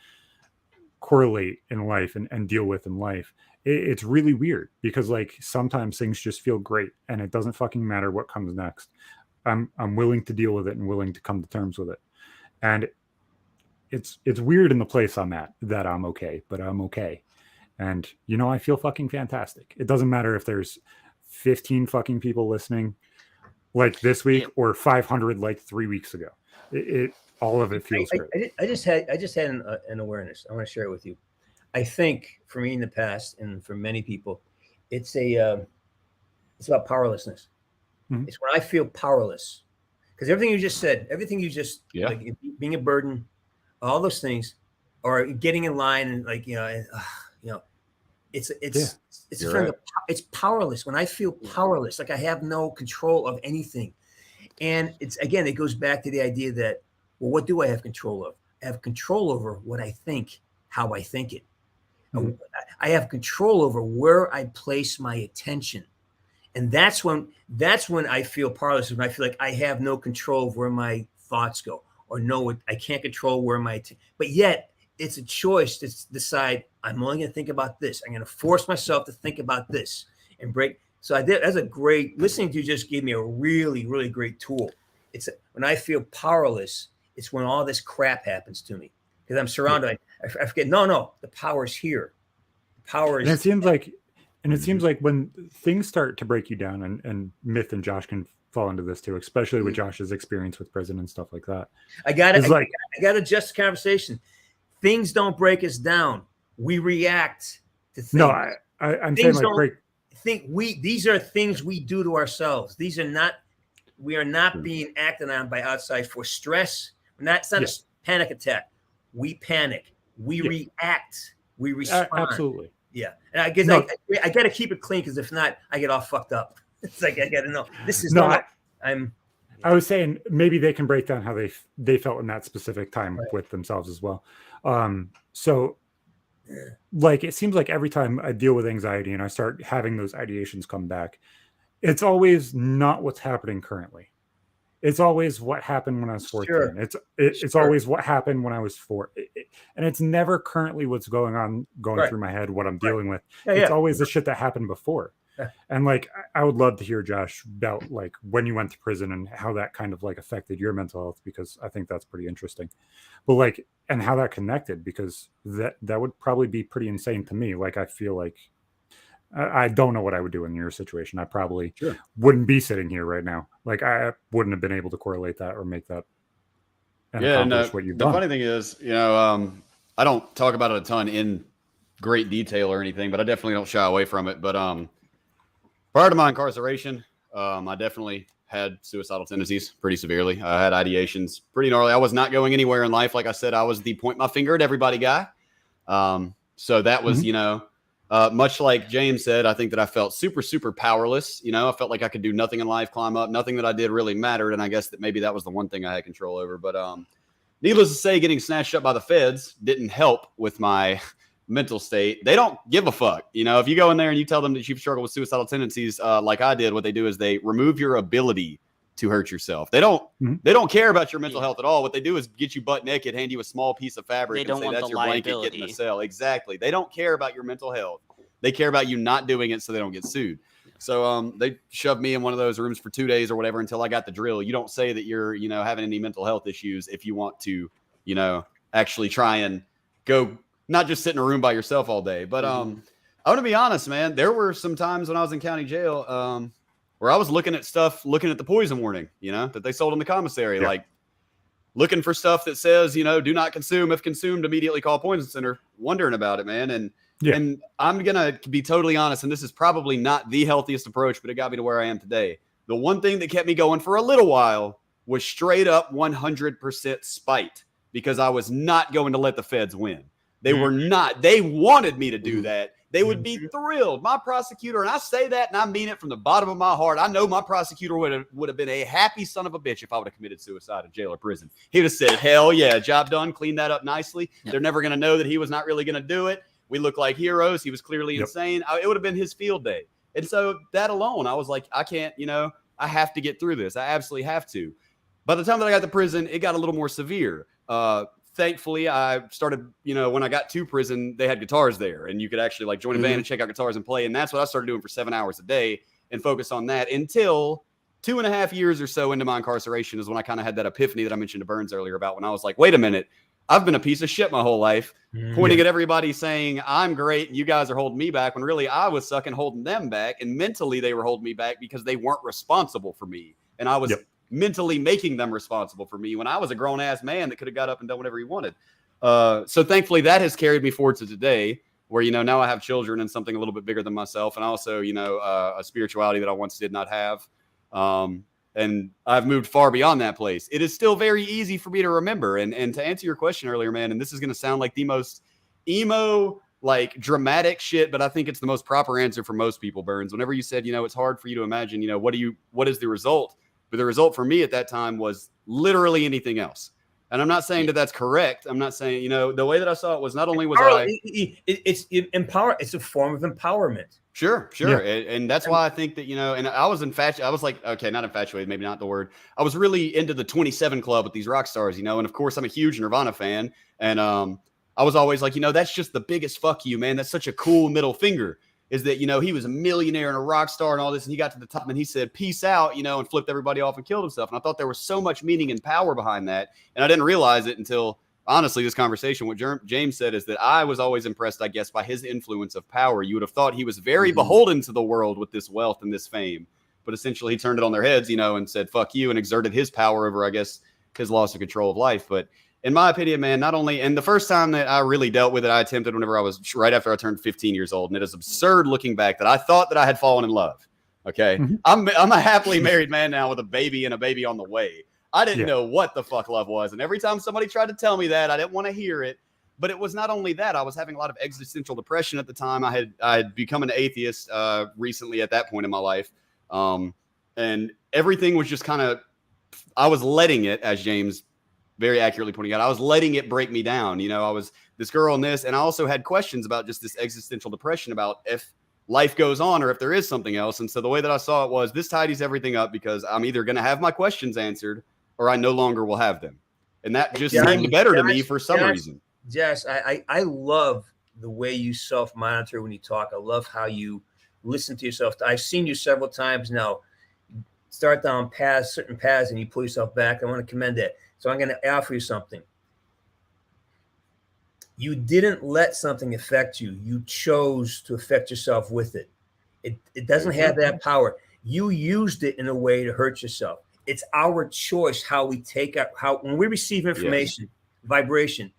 correlate in life and deal with in life. It's really weird because like sometimes things just feel great and it doesn't fucking matter what comes next. I'm willing to deal with it and willing to come to terms with it. And it's weird in the place I'm at that I'm okay, but I'm okay. And I feel fucking fantastic. It doesn't matter if there's 15 fucking people listening like this week or 500 like 3 weeks ago. All of it feels great. I just had an awareness. I want to share it with you. I think for me in the past and for many people, it's about powerlessness. Mm-hmm. It's when I feel powerless, because everything you just said, like being a burden, all those things, or getting in line and like it's powerless. When I feel powerless, like I have no control of anything, and it goes back to the idea that, well, what do I have control of? I have control over what I think, how I think it. Mm-hmm. I have control over where I place my attention. And that's when I feel powerless, when I feel like I have no control of where my thoughts go, or I can't control where but yet it's a choice to decide, I'm only going to think about this. I'm going to force myself to think about this and break. So I did. That's a great, listening to you just gave me a really, really great tool. It's when I feel powerless, it's when all this crap happens to me because I'm surrounded. I forget. No, the power's here. The power is. And it seems like when things start to break you down, and Myth and Josh can fall into this too, especially with Josh's experience with prison and stuff like that. I got to adjust the conversation. Things don't break us down. We react to things. No, I'm saying like break. These are things we do to ourselves. We are not being acted on by outside for stress. It's not a panic attack. We panic. We react. We respond. Absolutely. Yeah. And I guess I got to keep it clean, because if not, I get all fucked up. It's like, I got to know. This is I was saying maybe they can break down how they felt in that specific time with themselves as well. So like, it seems like every time I deal with anxiety and I start having those ideations come back, it's always not what's happening currently. It's always what happened when I was 14. Sure. It's always what happened when I was 4. And it's never currently what's going through my head, what I'm dealing with. It's always the shit that happened before. And like, I would love to hear, Josh, about like when you went to prison and how that kind of like affected your mental health, because I think that's pretty interesting. But like, and how that connected, because that would probably be pretty insane to me. Like, I feel like I don't know what I would do in your situation. I probably wouldn't be sitting here right now. Like, I wouldn't have been able to correlate that or make that and accomplish what you've done. The funny thing is, I don't talk about it a ton in great detail or anything, but I definitely don't shy away from it. But prior to my incarceration, I definitely had suicidal tendencies pretty severely. I had ideations pretty gnarly. I was not going anywhere in life. Like I said, I was the point my finger at everybody guy. So that was, much like James said, I think that I felt super, super powerless. I felt like I could do nothing in life, climb up. Nothing that I did really mattered. And I guess that maybe that was the one thing I had control over. But needless to say, getting snatched up by the feds didn't help with my mental state, they don't give a fuck. You know, if you go in there and you tell them that you've struggled with suicidal tendencies, like I did, what they do is they remove your ability to hurt yourself. They don't care about your mental health at all. What they do is get you butt naked, hand you a small piece of fabric, and say that's your blanket, get in the cell. Exactly. They don't care about your mental health. They care about you not doing it so they don't get sued. So they shoved me in one of those rooms for 2 days or whatever until I got the drill. You don't say that you're, you know, having any mental health issues if you want to, you know, actually try and go, not just sit in a room by yourself all day. But I want to be honest, man. There were some times when I was in county jail where I was looking at the poison warning, you know, that they sold in the commissary, like looking for stuff that says, you know, do not consume. If consumed, immediately call poison center. Wondering about it, man. And I'm going to be totally honest, and this is probably not the healthiest approach, but it got me to where I am today. The one thing that kept me going for a little while was straight up 100% spite, because I was not going to let the feds win. They were not. They wanted me to do that. They would be thrilled. My prosecutor, and I say that and I mean it from the bottom of my heart, I know my prosecutor would have been a happy son of a bitch if I would have committed suicide in jail or prison. He would have said, hell yeah, job done, clean that up nicely. They're never going to know that he was not really going to do it. We look like heroes. He was clearly insane. It would have been his field day. And so that alone, I was like, I can't, you know, I have to get through this. I absolutely have to. By the time that I got to prison, it got a little more severe. Thankfully, I started, you know, when I got to prison, they had guitars there and you could actually like join a band and check out guitars and play. And that's what I started doing for 7 hours a day and focus on that until 2.5 years or so into my incarceration is when I kind of had that epiphany that I mentioned to Burns earlier about when I was like, wait a minute. I've been a piece of shit my whole life, pointing at everybody saying I'm great and you guys are holding me back, when really I was sucking holding them back, and mentally they were holding me back because they weren't responsible for me. And I was mentally making them responsible for me when I was a grown ass man that could have got up and done whatever he wanted. So thankfully that has carried me forward to today where, you know, now I have children and something a little bit bigger than myself. And also, you know, a spirituality that I once did not have. And I've moved far beyond that place. It is still very easy for me to remember. And to answer your question earlier, man, and this is going to sound like the most emo, like dramatic shit, but I think it's the most proper answer for most people, Burns. Whenever you said, you know, it's hard for you to imagine, you know, what is the result? But the result for me at that time was literally anything else. And I'm not saying that that's correct. I'm not saying, you know, the way that I saw it was not only was it's a form of empowerment. Sure. Yeah. And that's why I think that, you know, and I was infatuated. I was like, okay, not infatuated, maybe not the word. I was really into the 27 Club with these rock stars, you know, and of course I'm a huge Nirvana fan. And I was always like, you know, that's just the biggest fuck you, man. That's such a cool middle finger, is that, you know, he was a millionaire and a rock star and all this. And he got to the top and he said, peace out, you know, and flipped everybody off and killed himself. And I thought there was so much meaning and power behind that. And I didn't realize it until, honestly, this conversation, what James said is that I was always impressed, I guess, by his influence of power. You would have thought he was very beholden to the world with this wealth and this fame. But essentially he turned it on their heads, you know, and said, fuck you, and exerted his power over, I guess, his loss of control of life. But in my opinion, man, not only, and the first time that I really dealt with it, I attempted whenever I was right after I turned 15 years old. And it is absurd looking back that I thought that I had fallen in love. Okay. I'm a happily married man now with a baby and a baby on the way. I didn't know what the fuck love was. And every time somebody tried to tell me that, I didn't want to hear it. But it was not only that. I was having a lot of existential depression at the time. I had become an atheist recently at that point in my life. And everything was just kind of, I was letting it, as James very accurately pointing out, I was letting it break me down. You know, I was this girl and this, and I also had questions about just this existential depression about if life goes on or if there is something else. And so the way that I saw it was, this tidies everything up because I'm either going to have my questions answered or I no longer will have them. And that just seemed better to me for some reason. Yes, I love the way you self-monitor when you talk. I love how you listen to yourself. I've seen you several times now start down certain paths and you pull yourself back. I want to commend that. So I'm going to offer you something. You didn't let something affect you. You chose to affect yourself with it. It doesn't have that power. You used it in a way to hurt yourself. It's our choice how we take out, when we receive information, vibration,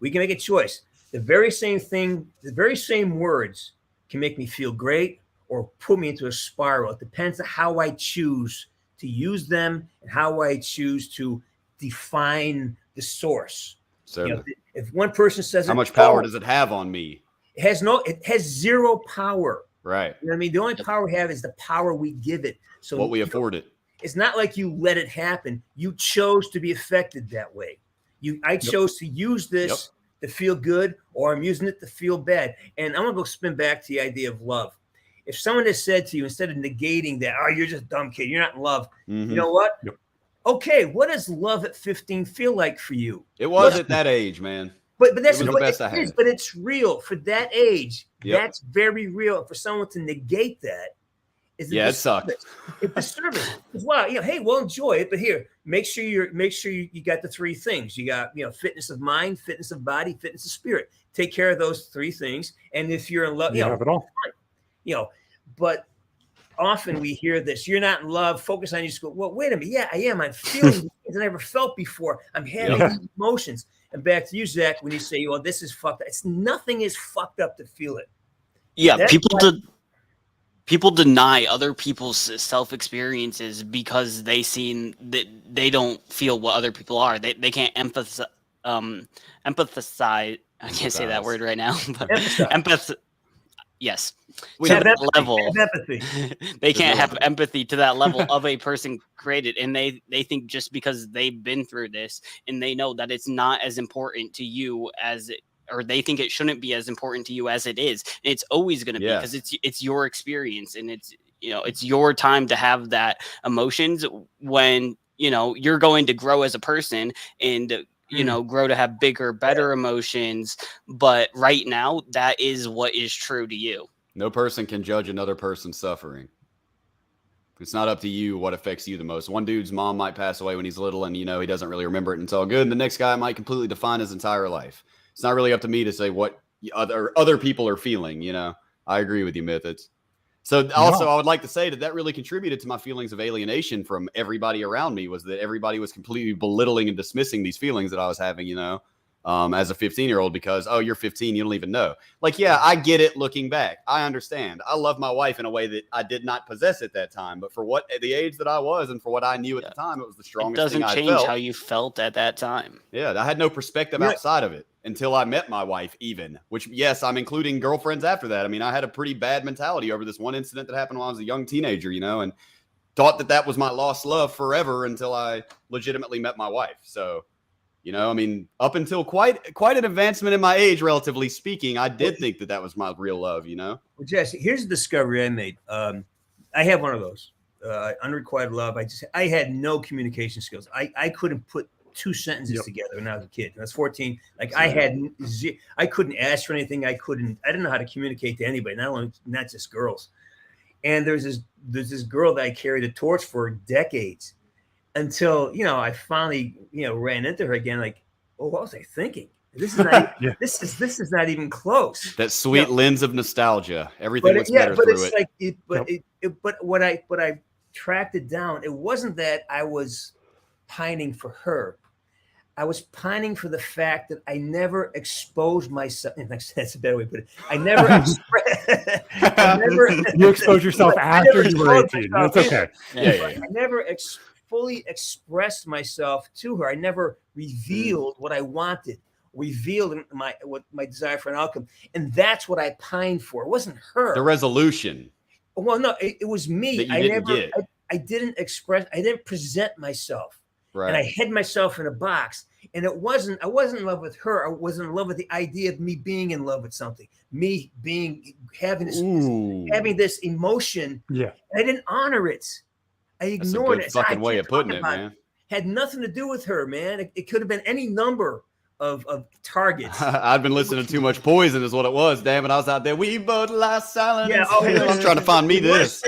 we can make a choice. The very same thing, the very same words can make me feel great or put me into a spiral. It depends on how I choose to use them and how I choose to define the source. So you know, if one person says, how much power does it have on me? It has zero power. Right. You know what I mean? The only power we have is the power we give it. So what we afford it. It's not like you let it happen. You chose to be affected that way. I chose to use this to feel good, or I'm using it to feel bad. And I'm gonna go spin back to the idea of love. If someone has said to you, instead of negating that, oh, you're just a dumb kid, you're not in love. Mm-hmm. You know what? Yep. Okay, what does love at 15 feel like for you? It was at that age, man. But that's It was the what best it I had. is, but it's real for that age. Yep. That's very real. For someone to negate that is Yeah, it sucked. It's a service. It's wow, hey, we'll enjoy it, but here, make sure you got the three things. You got, fitness of mind, fitness of body, fitness of spirit. Take care of those three things. And if you're in love, You have it all. But often we hear this, you're not in love, focus on your school. Well, wait a minute. Yeah, I am. I'm feeling things I never felt before. I'm having these emotions. And back to you, Zach, when you say, well, this is fucked up. Nothing is fucked up to feel it. Yeah, That's people deny other people's self-experiences because they seen that they don't feel what other people are. They can't empathize. I can't say that word right now. But empathy. Yes. We to have that empathy. level. Have empathy. They can't have empathy to that level of a person created, and they think just because they've been through this and they know that it's not as important to you as it, or they think it shouldn't be as important to you as it is. It's always going to be, because it's your experience, and it's your time to have that emotions when you're going to grow as a person and grow to have bigger, better emotions. But right now, that is what is true to you. No person can judge another person's suffering. It's not up to you what affects you the most. One dude's mom might pass away when he's little and, he doesn't really remember it, and it's all good. And the next guy might completely define his entire life. It's not really up to me to say what other people are feeling, I agree with you, Mythids. So also, I would like to say that really contributed to my feelings of alienation from everybody around me, was that everybody was completely belittling and dismissing these feelings that I was having, as a 15-year-old, because, oh, you're 15, you don't even know. Like, yeah, I get it looking back. I understand. I love my wife in a way that I did not possess at that time. But for the age that I was and for what I knew at the time, it was the strongest thing I felt. It doesn't change how you felt at that time. Yeah, I had no perspective outside of it until I met my wife, even, which, yes, I'm including girlfriends after that. I mean, I had a pretty bad mentality over this one incident that happened when I was a young teenager, and thought that was my lost love forever until I legitimately met my wife. So, up until quite an advancement in my age, relatively speaking, I did think that was my real love, Well, Jesse, here's a discovery I made. I have one of those, unrequited love. I had no communication skills. I couldn't put two sentences together when I was a kid. When I was 14. Like, I couldn't ask for anything. I didn't know how to communicate to anybody, not just girls. And there's this girl that I carried a torch for decades, until I finally ran into her again. Like, oh, what was I thinking? This is not this is not even close. That sweet lens of nostalgia. Everything looks better but through it's it. But what I tracked it down, it wasn't that I was pining for her. I was pining for the fact that I never exposed myself. That's a better way to put it. I never You expose yourself after you were 18. That's okay. I never fully expressed myself to her. I never revealed what I wanted, revealed my desire for an outcome, and that's what I pined for. It wasn't her. The resolution. Well, no, it was me. That you didn't get. I didn't express. I didn't present myself, right. And I hid myself in a box. And I wasn't in love with her. I wasn't in love with the idea of me being in love with something. Me having this emotion. Yeah, I didn't honor it. I ignored it. That's a good fucking way of putting it, man. Had nothing to do with her, man. It could have been any number of targets. I'd been listening to too much Poison is what it was. Damn it, I was out there. We both lie silent. Yeah, I was trying to find me this.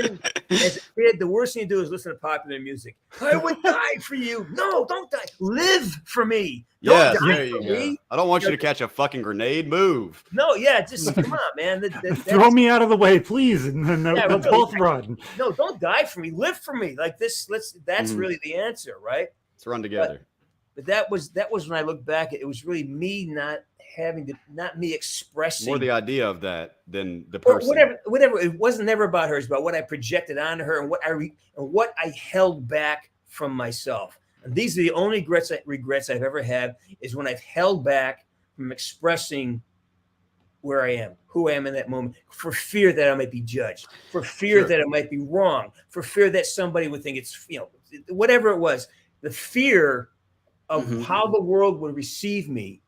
As a kid, the worst thing to do is listen to popular music. I would die for you. No, don't die. Live for me. Yes, there you go. I don't want you to catch a fucking grenade. Move. No, just come on, man. Throw me out of the way, please, and then let's both run. No, don't die for me. Live for me. Like this. That's really the answer, right? Let's run together. But that was when I look back, it was really me not me expressing. More the idea of that than the person. Whatever. It wasn't never about her. It's about what I projected onto her and what I held back from myself. And these are the only regrets I've ever had, is when I've held back from expressing where I am, who I am in that moment, for fear that I might be judged, for fear that I might be wrong, for fear that somebody would think it's, whatever it was, the fear of how the world would receive me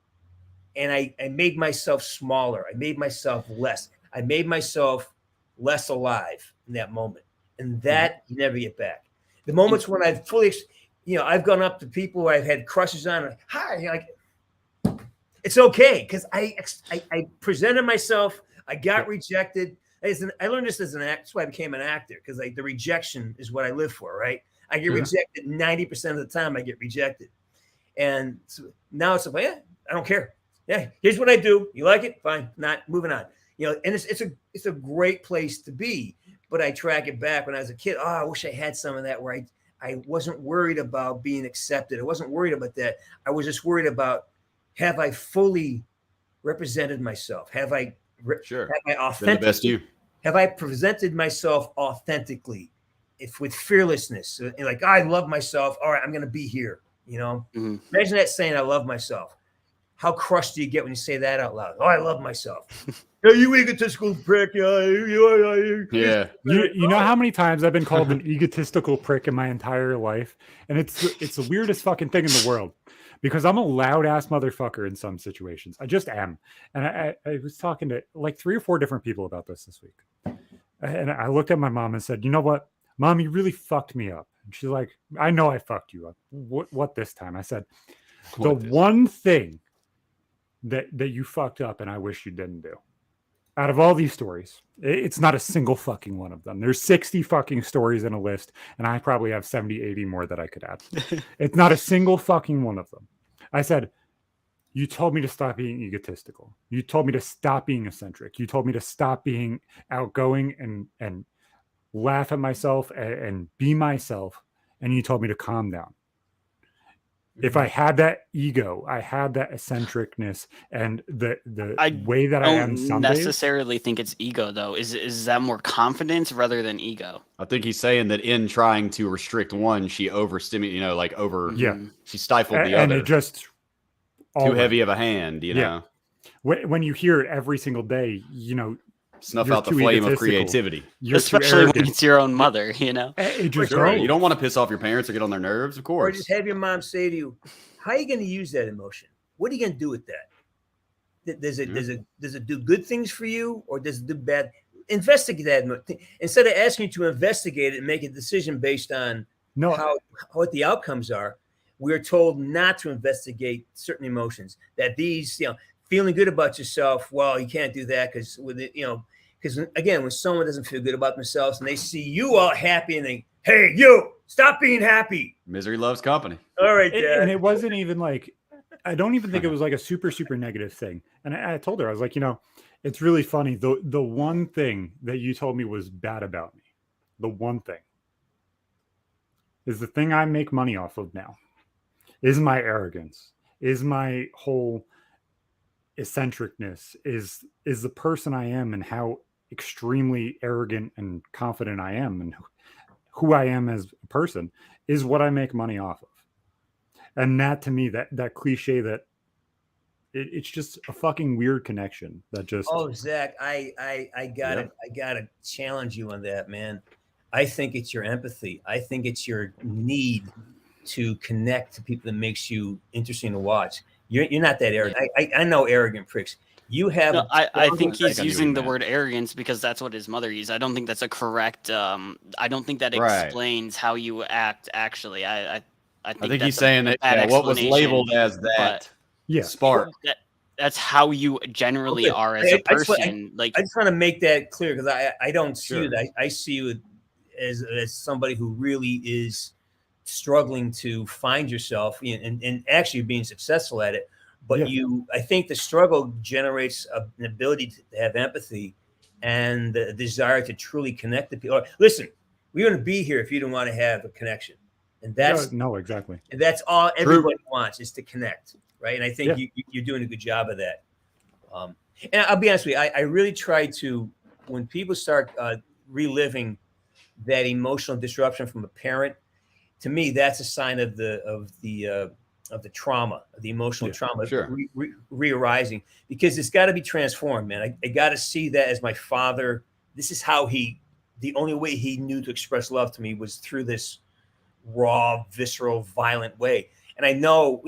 and I made myself smaller. I made myself less. I made myself less alive in that moment. And that you never get back. The moments when I've fully, I've gone up to people where I've had crushes on, like, hi, like, it's okay, because I presented myself. I got rejected. I learned this as an actor. That's why I became an actor, because the rejection is what I live for, right? I get rejected 90% of the time. I get rejected, and so now it's like, yeah, I don't care. Yeah, here's what I do. You like it? Fine. Not moving on. And it's a great place to be. But I track it back when I was a kid. Oh, I wish I had some of that where I wasn't worried about being accepted. I wasn't worried about that. I was just worried about, have I fully represented myself? Have I Been the best you? Have I presented myself authentically, if with fearlessness? Like, I love myself. All right, I'm going to be here. Imagine that, saying I love myself. How crushed do you get when you say that out loud? Oh, I love myself. Hey, you egotistical prick. Yeah. You know how many times I've been called an egotistical prick in my entire life? And it's the weirdest fucking thing in the world, because I'm a loud ass motherfucker in some situations. I just am. And I was talking to like 3 or 4 different people about this week. And I looked at my mom and said, you know what, Mom, you really fucked me up. And she's like, I know I fucked you up. What this time? I said, one thing that you fucked up and I wish you didn't do. Out of all these stories, it's not a single fucking one of them. There's 60 fucking stories in a list, and I probably have 70, 80 more that I could add. It's not a single fucking one of them. I said, you told me to stop being egotistical. You told me to stop being eccentric. You told me to stop being outgoing and laugh at myself and be myself. And you told me to calm down. If I had that ego, I had that eccentricness, and the way that I am some days. I don't necessarily think it's ego, though. Is that more confidence rather than ego? I think he's saying that in trying to restrict one, she overstimulated, she stifled the other. And it just too heavy of a hand, know. When you hear it every single day, snuff out the flame of creativity. Especially when it's your own mother, It just You don't want to piss off your parents or get on their nerves, of course. Or just have your mom say to you, how are you going to use that emotion? What are you going to do with that? Does it do good things for you, or does it do bad? Investigate that. Instead of asking you to investigate it and make a decision based on what the outcomes are, we're told not to investigate certain emotions. That these, feeling good about yourself, well, you can't do that because again, when someone doesn't feel good about themselves and they see you all happy and they, hey, you, stop being happy. Misery loves company. All right, Dad. And it wasn't even like, I don't even think it was like a super, super negative thing. And I told her, I was like, it's really funny. The one thing that you told me was bad about me, the one thing, is the thing I make money off of now, is my arrogance, is my whole eccentricness, is the person I am and how extremely arrogant and confident I am and who I am as a person is what I make money off of. And that, to me, that cliche, that it's just a fucking weird connection that just. Oh, Zach, I gotta challenge you on that, man. I think it's your empathy. I think it's your need to connect to people that makes you interesting to watch. You're not that arrogant. I know arrogant pricks. You have. No, I think he's using the word arrogance because that's what his mother used. I don't think that's a correct. I don't think that explains how you act. Actually, I think he's saying that what was labeled as that spark. That's how you generally are as a person. I just want to make that clear, because I don't see you. I see you as somebody who really is struggling to find yourself and actually being successful at it. But I think the struggle generates an ability to have empathy and the desire to truly connect to people. Listen, we wouldn't be here if you didn't want to have a connection. And that's exactly. And that's all everybody wants, is to connect. Right. And I think you're doing a good job of that. And I'll be honest with you, I really try to, when people start reliving that emotional disruption from a parent, to me, that's a sign of the trauma, of the emotional trauma, re-arising, because it's got to be transformed, man. I got to see that as my father. This is how the only way he knew to express love to me was through this raw, visceral, violent way. And I know,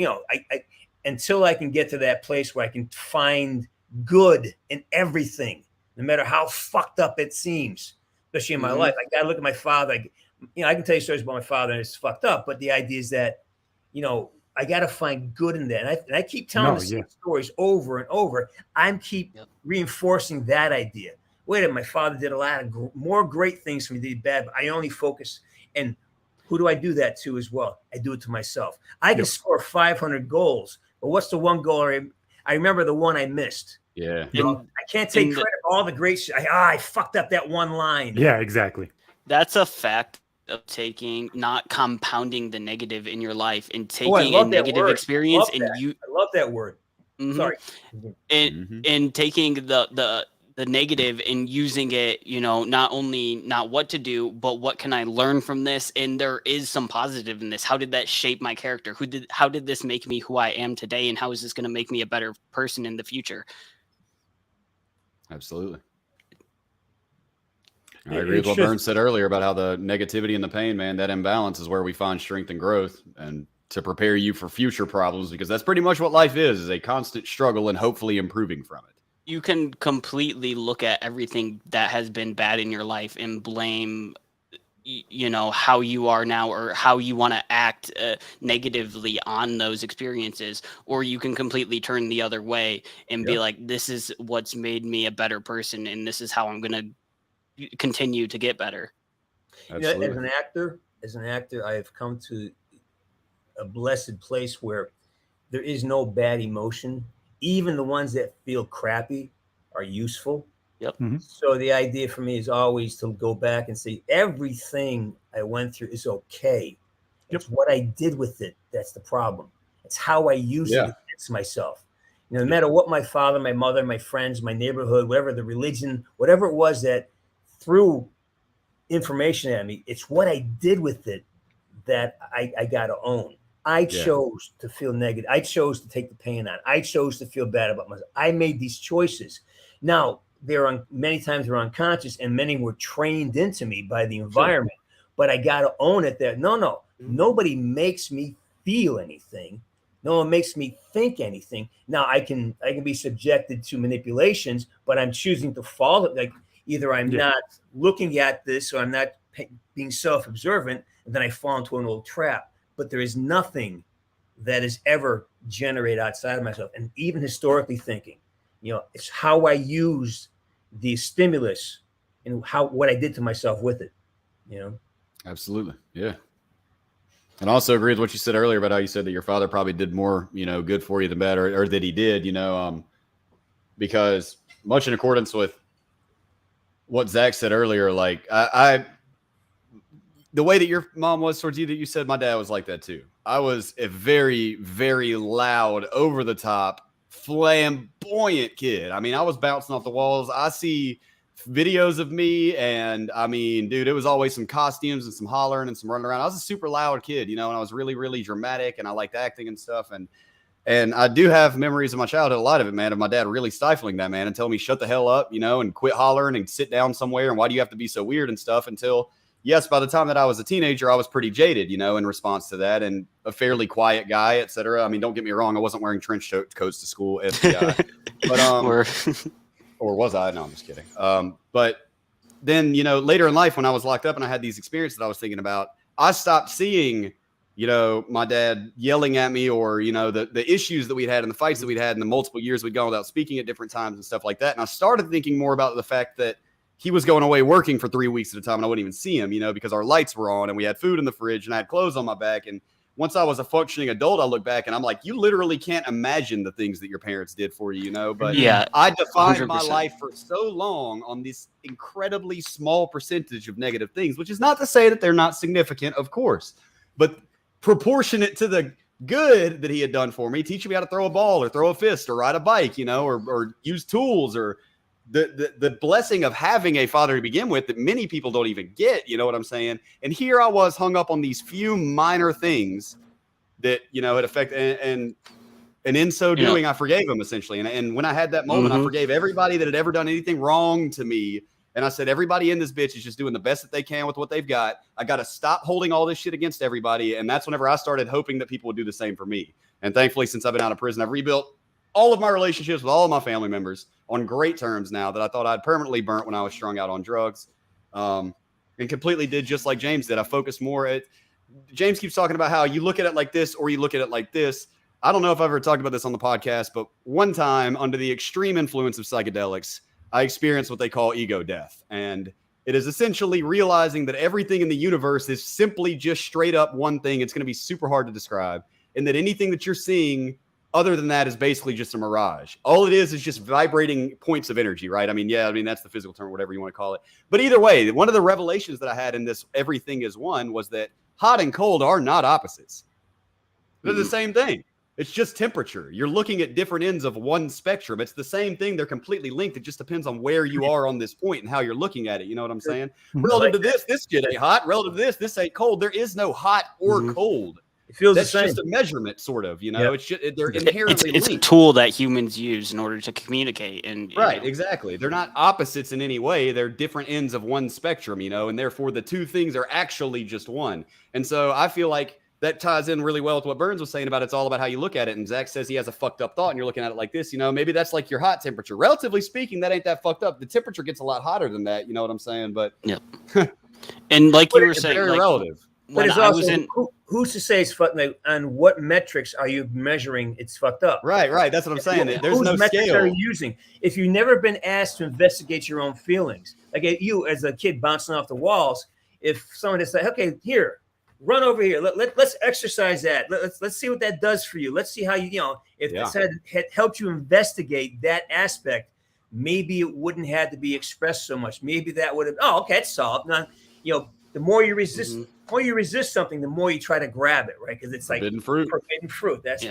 until I can get to that place where I can find good in everything, no matter how fucked up it seems, especially in my life. I got to look at my father. I can tell you stories about my father and it's fucked up, but the idea is that, I got to find good in that. And I keep telling the same stories over and over. I'm reinforcing that idea. Wait a minute, my father did a lot of more great things for me than he did bad, but I only focus. And who do I do that to as well? I do it to myself. I can score 500 goals, but what's the one goal I remember the one I missed? Yeah. I can't take credit for all the great shit. I fucked up that one line. Yeah, exactly. That's a fact of not compounding the negative in your life and taking a negative experience I love that word. Sorry. And taking the negative and using it, not only not what to do, but what can I learn from this? And there is some positive in this. How did that shape my character? How did this make me who I am today? And how is this going to make me a better person in the future? Absolutely. I agree with what Burns said earlier about how the negativity and the pain, man, that imbalance is where we find strength and growth, and to prepare you for future problems, because that's pretty much what life is a constant struggle and hopefully improving from it. You can completely look at everything that has been bad in your life and blame, how you are now or how you want to act negatively on those experiences. Or you can completely turn the other way and be like, this is what's made me a better person, and this is how I'm going to continue to get better. Absolutely. As an actor, I have come to a blessed place where there is no bad emotion. Even the ones that feel crappy are useful. Yep. Mm-hmm. So the idea for me is always to go back and say everything I went through is okay. Yep. It's what I did with it that's the problem. It's how I use it against myself. No matter what my father, my mother, my friends, my neighborhood, whatever the religion, whatever it was that threw information at me, it's what I did with it that I got to own. I chose to feel negative. I chose to take the pain on. I chose to feel bad about myself. I made these choices. Now, many times they're unconscious, and many were trained into me by the environment. But I got to own it that nobody makes me feel anything. No one makes me think anything. Now I can be subjected to manipulations, but I'm choosing to follow. Like either I'm not looking at this, or I'm not being self-observant, and then I fall into an old trap. But there is nothing that is ever generated outside of myself. And even historically thinking, it's how I use the stimulus and what I did to myself with it, Absolutely. Yeah. And I also agree with what you said earlier about how you said that your father probably did more, good for you than bad, or that he did, because much in accordance with what Zach said earlier, like the way that your mom was towards you, that you said, my dad was like that too. I was a very, very loud, over the top, flamboyant kid. I mean, I was bouncing off the walls. I see videos of me, and I mean, dude, it was always some costumes and some hollering and some running around. I was a super loud kid, and I was really, really dramatic, and I liked acting and stuff. And I do have memories of my childhood, a lot of it, man, of my dad really stifling that, man, and telling me shut the hell up, and quit hollering and sit down somewhere, and why do you have to be so weird and stuff, until yes, by the time that I was a teenager, I was pretty jaded, in response to that, and a fairly quiet guy, et cetera. I mean, don't get me wrong. I wasn't wearing trench coats to school, FBI. But, or was I? No, I'm just kidding. But then, later in life when I was locked up and I had these experiences that I was thinking about, I stopped seeing, my dad yelling at me, or, the issues that we'd had and the fights that we'd had in the multiple years we'd gone without speaking at different times and stuff like that. And I started thinking more about the fact that he was going away working for 3 weeks at a time, and I wouldn't even see him, because our lights were on and we had food in the fridge and I had clothes on my back. And once I was a functioning adult, I look back and I'm like, you literally can't imagine the things that your parents did for you, But I defined 100%. My life for so long on this incredibly small percentage of negative things, which is not to say that they're not significant, of course, but proportionate to the good that he had done for me, teaching me how to throw a ball or throw a fist or ride a bike, or use tools, or the blessing of having a father to begin with that many people don't even get, you know what I'm saying? And here I was hung up on these few minor things that, had affected, and in so doing, I forgave him essentially. And when I had that moment, I forgave everybody that had ever done anything wrong to me. And I said, everybody in this bitch is just doing the best that they can with what they've got. I got to stop holding all this shit against everybody. And that's whenever I started hoping that people would do the same for me. And thankfully, since I've been out of prison, I've rebuilt all of my relationships with all of my family members on great terms now that I thought I'd permanently burnt when I was strung out on drugs. And completely did just like James did. I focused more at, James keeps talking about how you look at it like this or you look at it like this. I don't know if I've ever talked about this on the podcast, but one time under the extreme influence of psychedelics, I experienced what they call ego death. And it is essentially realizing that everything in the universe is simply just straight up one thing. It's going to be super hard to describe. And that anything that you're seeing other than that is basically just a mirage. All it is just vibrating points of energy, right? I mean, that's the physical term, whatever you want to call it. But either way, one of the revelations that I had in this everything is one was that hot and cold are not opposites. They're the same thing. It's just temperature. You're looking at different ends of one spectrum. It's the same thing. They're completely linked. It just depends on where you are on this point and how you're looking at it. You know what I'm saying? Relative to this shit ain't hot. Relative to this ain't cold. There is no hot or cold. It feels That's the same. just a measurement, sort of. You know, it's just they're inherently it's a linked. tool that humans use in order to communicate. And Right, exactly. They're not opposites in any way. They're different ends of one spectrum, you know, and therefore the two things are actually just one. And so I feel like that ties in really well with what Burns was saying about it's all about how you look at it. And Zach says he has a fucked up thought and you're looking at it like this, you know, maybe that's like your hot temperature. Relatively speaking, that ain't that fucked up. The temperature gets a lot hotter than that. You know what I'm saying? But yep. And like you were it's saying, very like, relative. But it's also, who's to say it's fucked up? On what metrics are you measuring it's fucked up? Right. That's what I'm saying. There's Whose no metrics scale. are you using? If you've never been asked to investigate your own feelings, like you as a kid bouncing off the walls, if someone is like, okay, here, run over here. Let's exercise that. Let's see what that does for you. Let's see how if this had helped you investigate that aspect, maybe it wouldn't have to be expressed so much. Maybe that would have, okay, it's solved. Now, the more you resist, something, the more you try to grab it, right? Because it's like forbidden fruit. That's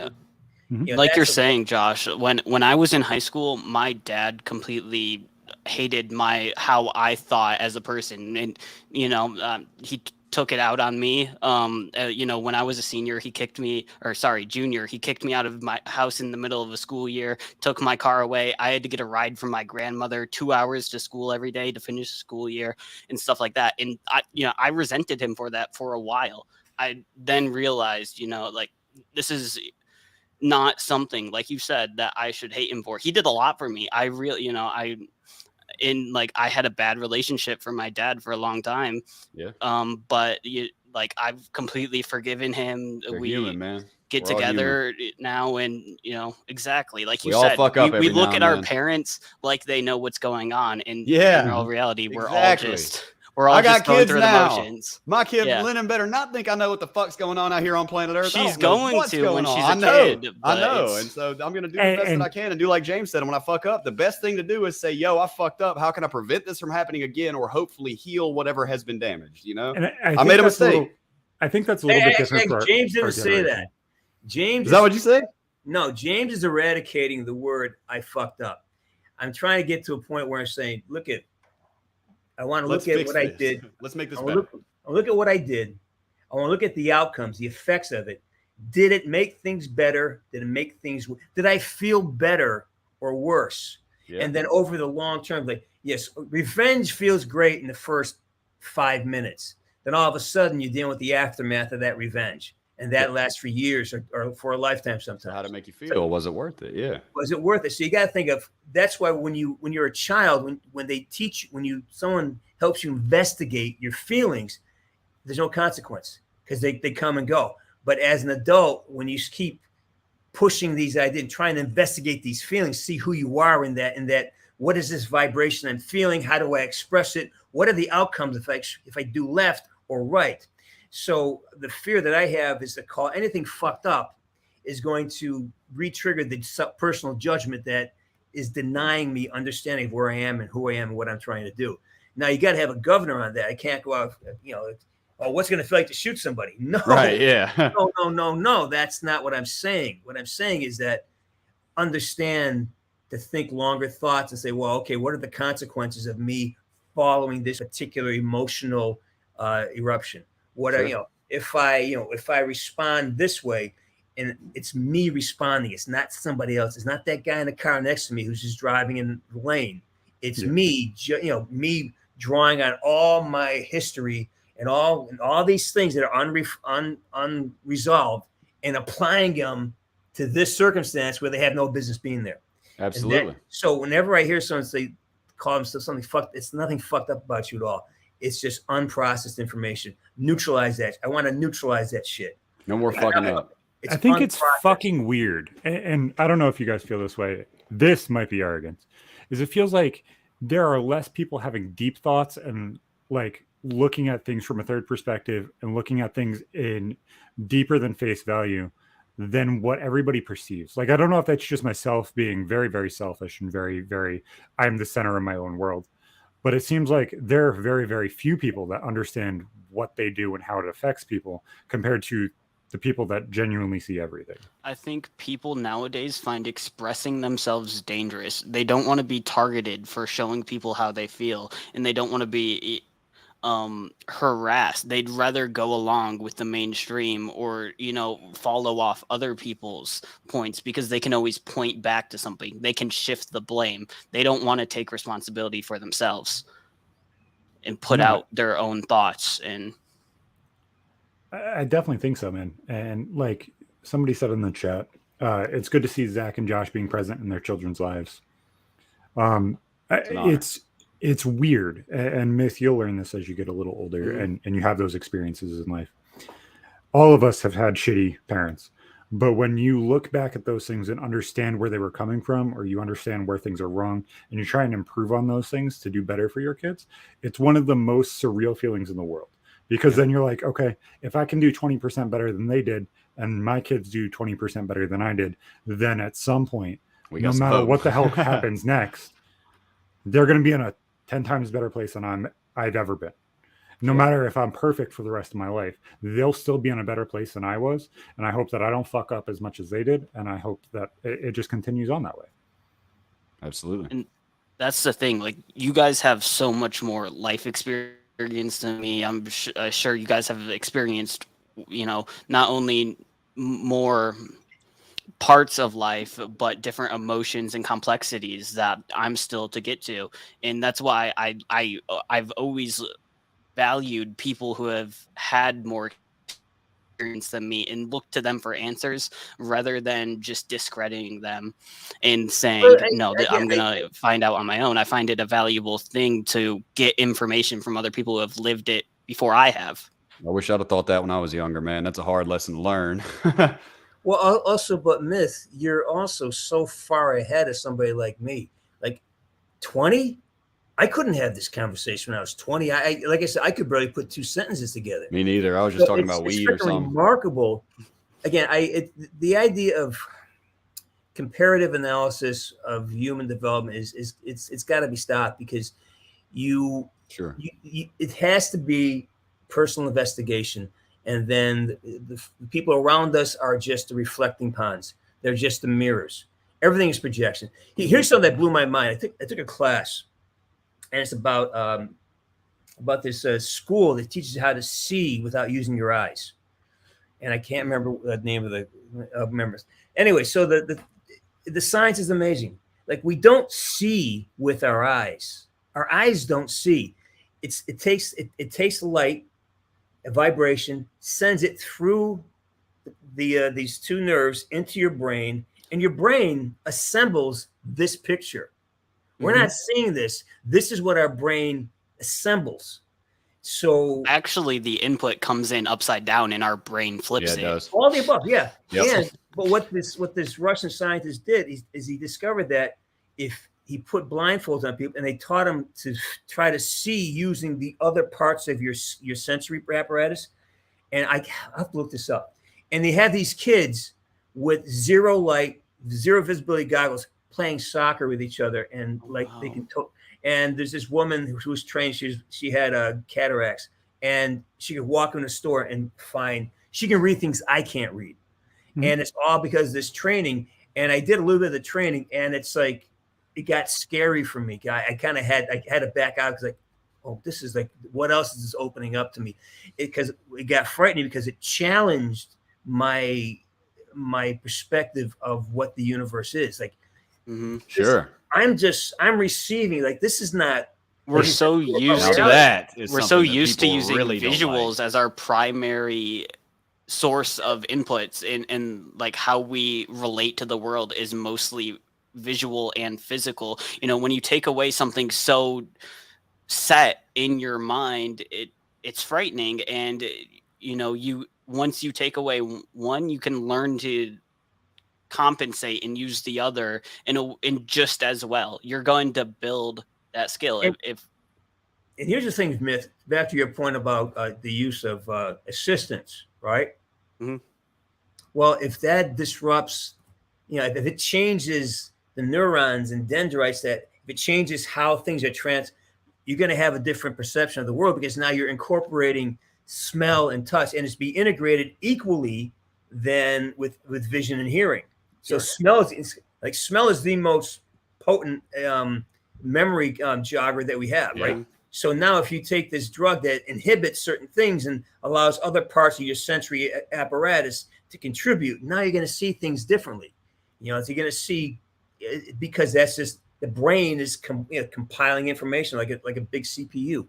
like you're saying, Josh. When I was in high school, my dad completely hated how I thought as a person, and he took it out on me. When I was a junior, he kicked me out of my house in the middle of a school year, took my car away. I had to get a ride from my grandmother 2 hours to school every day to finish the school year and stuff like that. And I resented him for that for a while. I then realized, this is not something, like you said, that I should hate him for. He did a lot for me. I really, I had a bad relationship for my dad for a long time. Yeah. But I've completely forgiven him. We're human, man. Get together now, and exactly like you we said, all fuck up we look now at and our then. parents like they know what's going on, and in all reality, exactly. we're all I got just going kids through now. the motions. My kid Lennon better not think I know what the fuck's going on out here on planet Earth. She's going to when she's a kid. I know. And so I'm going to do the best that I can and do like James said. And when I fuck up, the best thing to do is say, yo, I fucked up. How can I prevent this from happening again or hopefully heal whatever has been damaged? And I made a mistake. I think that's a little bit different. James didn't say that. James, is that what you say? No, James is eradicating the word I fucked up. I'm trying to get to a point where I'm saying, I want to look at what I did. Let's make this better. I'll look at what I did. I want to look at the outcomes, the effects of it. Did it make things better? Did I feel better or worse? Yeah. And then over the long term, yes, revenge feels great in the first 5 minutes. Then all of a sudden you're dealing with the aftermath of that revenge. And that lasts for years or for a lifetime sometimes. How to make you feel? Was it worth it? Yeah. Was it worth it? So you got to think of, that's why when you're a child, when they teach, someone helps you investigate your feelings, there's no consequence because they come and go. But as an adult, when you keep pushing these ideas, trying to investigate these feelings, see who you are in that, what is this vibration I'm feeling? How do I express it? What are the outcomes if I do left or right? So the fear that I have is to call anything fucked up is going to re-trigger the personal judgment that is denying me understanding of where I am and who I am and what I'm trying to do. Now you got to have a governor on that. I can't go out, what's going to feel like to shoot somebody? No, right? Yeah. No. That's not what I'm saying. What I'm saying is that understand to think longer thoughts and say, well, okay, what are the consequences of me following this particular emotional eruption? What are if I respond this way, and it's me responding, it's not somebody else, it's not that guy in the car next to me who's just driving in the lane. It's me, me drawing on all my history and all these things that are unresolved and applying them to this circumstance where they have no business being there. Absolutely. So whenever I hear someone say, call themselves something fucked, it's nothing fucked up about you at all. It's just unprocessed information. Neutralize that. I want to neutralize that shit. No more fucking up. I think it's fucking weird. And I don't know if you guys feel this way. This might be arrogance. Is it feels like there are less people having deep thoughts and like looking at things from a third perspective and looking at things in deeper than face value than what everybody perceives. Like, I don't know if that's just myself being very, very selfish and very, very, I'm the center of my own world. But it seems like there are very, very few people that understand what they do and how it affects people compared to the people that genuinely see everything. I think people nowadays find expressing themselves dangerous. They don't want to be targeted for showing people how they feel, and they don't want to be harassed. They'd rather go along with the mainstream or, follow off other people's points because they can always point back to something. They can shift the blame. They don't want to take responsibility for themselves and put out their own thoughts. And I definitely think so, man. And like somebody said in the chat, it's good to see Zach and Josh being present in their children's lives. It's weird, and Myth, you'll learn this as you get a little older and you have those experiences in life. All of us have had shitty parents, but when you look back at those things and understand where they were coming from, or you understand where things are wrong, and you try and improve on those things to do better for your kids, it's one of the most surreal feelings in the world. Because then you're like, okay, if I can do 20% better than they did, and my kids do 20% better than I did, then at some point, no matter what the hell happens next, they're going to be in a 10 times better place than I've ever been. No matter if I'm perfect for the rest of my life, they'll still be in a better place than I was. And I hope that I don't fuck up as much as they did. And I hope that it just continues on that way. Absolutely. And that's the thing. Like, you guys have so much more life experience than me. I'm sure you guys have experienced, not only more parts of life, but different emotions and complexities that I'm still to get to. And that's why I've always valued people who have had more experience than me and look to them for answers rather than just discrediting them and saying, I'm going to find out on my own. I find it a valuable thing to get information from other people who have lived it before I have. I wish I'd have thought that when I was younger, man. That's a hard lesson to learn. Well, also, but Myth, you're also so far ahead of somebody like me. Like 20, I couldn't have this conversation when I was 20. Like I said, I could barely put two sentences together. Me neither. I was just talking about weed or something. Remarkable. Again, the idea of comparative analysis of human development it's got to be stopped because it has to be personal investigation. And then the people around us are just the reflecting ponds. They're just the mirrors. Everything is projection. Here's something that blew my mind. I took a class, and it's about this school that teaches you how to see without using your eyes. And I can't remember the name of the members. Anyway, so the science is amazing. Like, we don't see with our eyes. Our eyes don't see. It takes light, a vibration, sends it through these two nerves into your brain, and your brain assembles this picture. We're not seeing this. This is what our brain assembles. So actually, the input comes in upside down, and our brain flips it. Does. All the above, yeah. Yep. But what this Russian scientist did is he discovered that if he put blindfolds on people and they taught them to try to see using the other parts of your sensory apparatus. And I have to look this up. And they have these kids with zero light, zero visibility goggles playing soccer with each other. And they can and there's this woman who was trained. She had cataracts, and she could walk in the store and she can read things I can't read. And it's all because of this training. And I did a little bit of the training, and it's like, it got scary for me. I had to back out because, like, oh, this is like, what else is this opening up to me? Because it got frightening because it challenged my perspective of what the universe is. Like, sure, I'm receiving. Like, this is not. We're so used to that. We're so used to using visuals as our primary source of inputs, and like how we relate to the world is mostly visual and physical. When you take away something so set in your mind, it's frightening. And you once you take away one, you can learn to compensate and use the other in just as well. You're going to build that skill. If And here's the thing, Myth, back to your point about the use of assistance, right? Mhm. Well, if that disrupts, if it changes the neurons and dendrites, if it changes how things are you're going to have a different perception of the world, because now you're incorporating smell and touch, and it's be integrated equally than with vision and hearing. So smell is the most potent memory jogger that we have, right? So now if you take this drug that inhibits certain things and allows other parts of your sensory apparatus to contribute, now you're going to see things differently. So you're going to see, because that's just the brain is compiling information like a big CPU.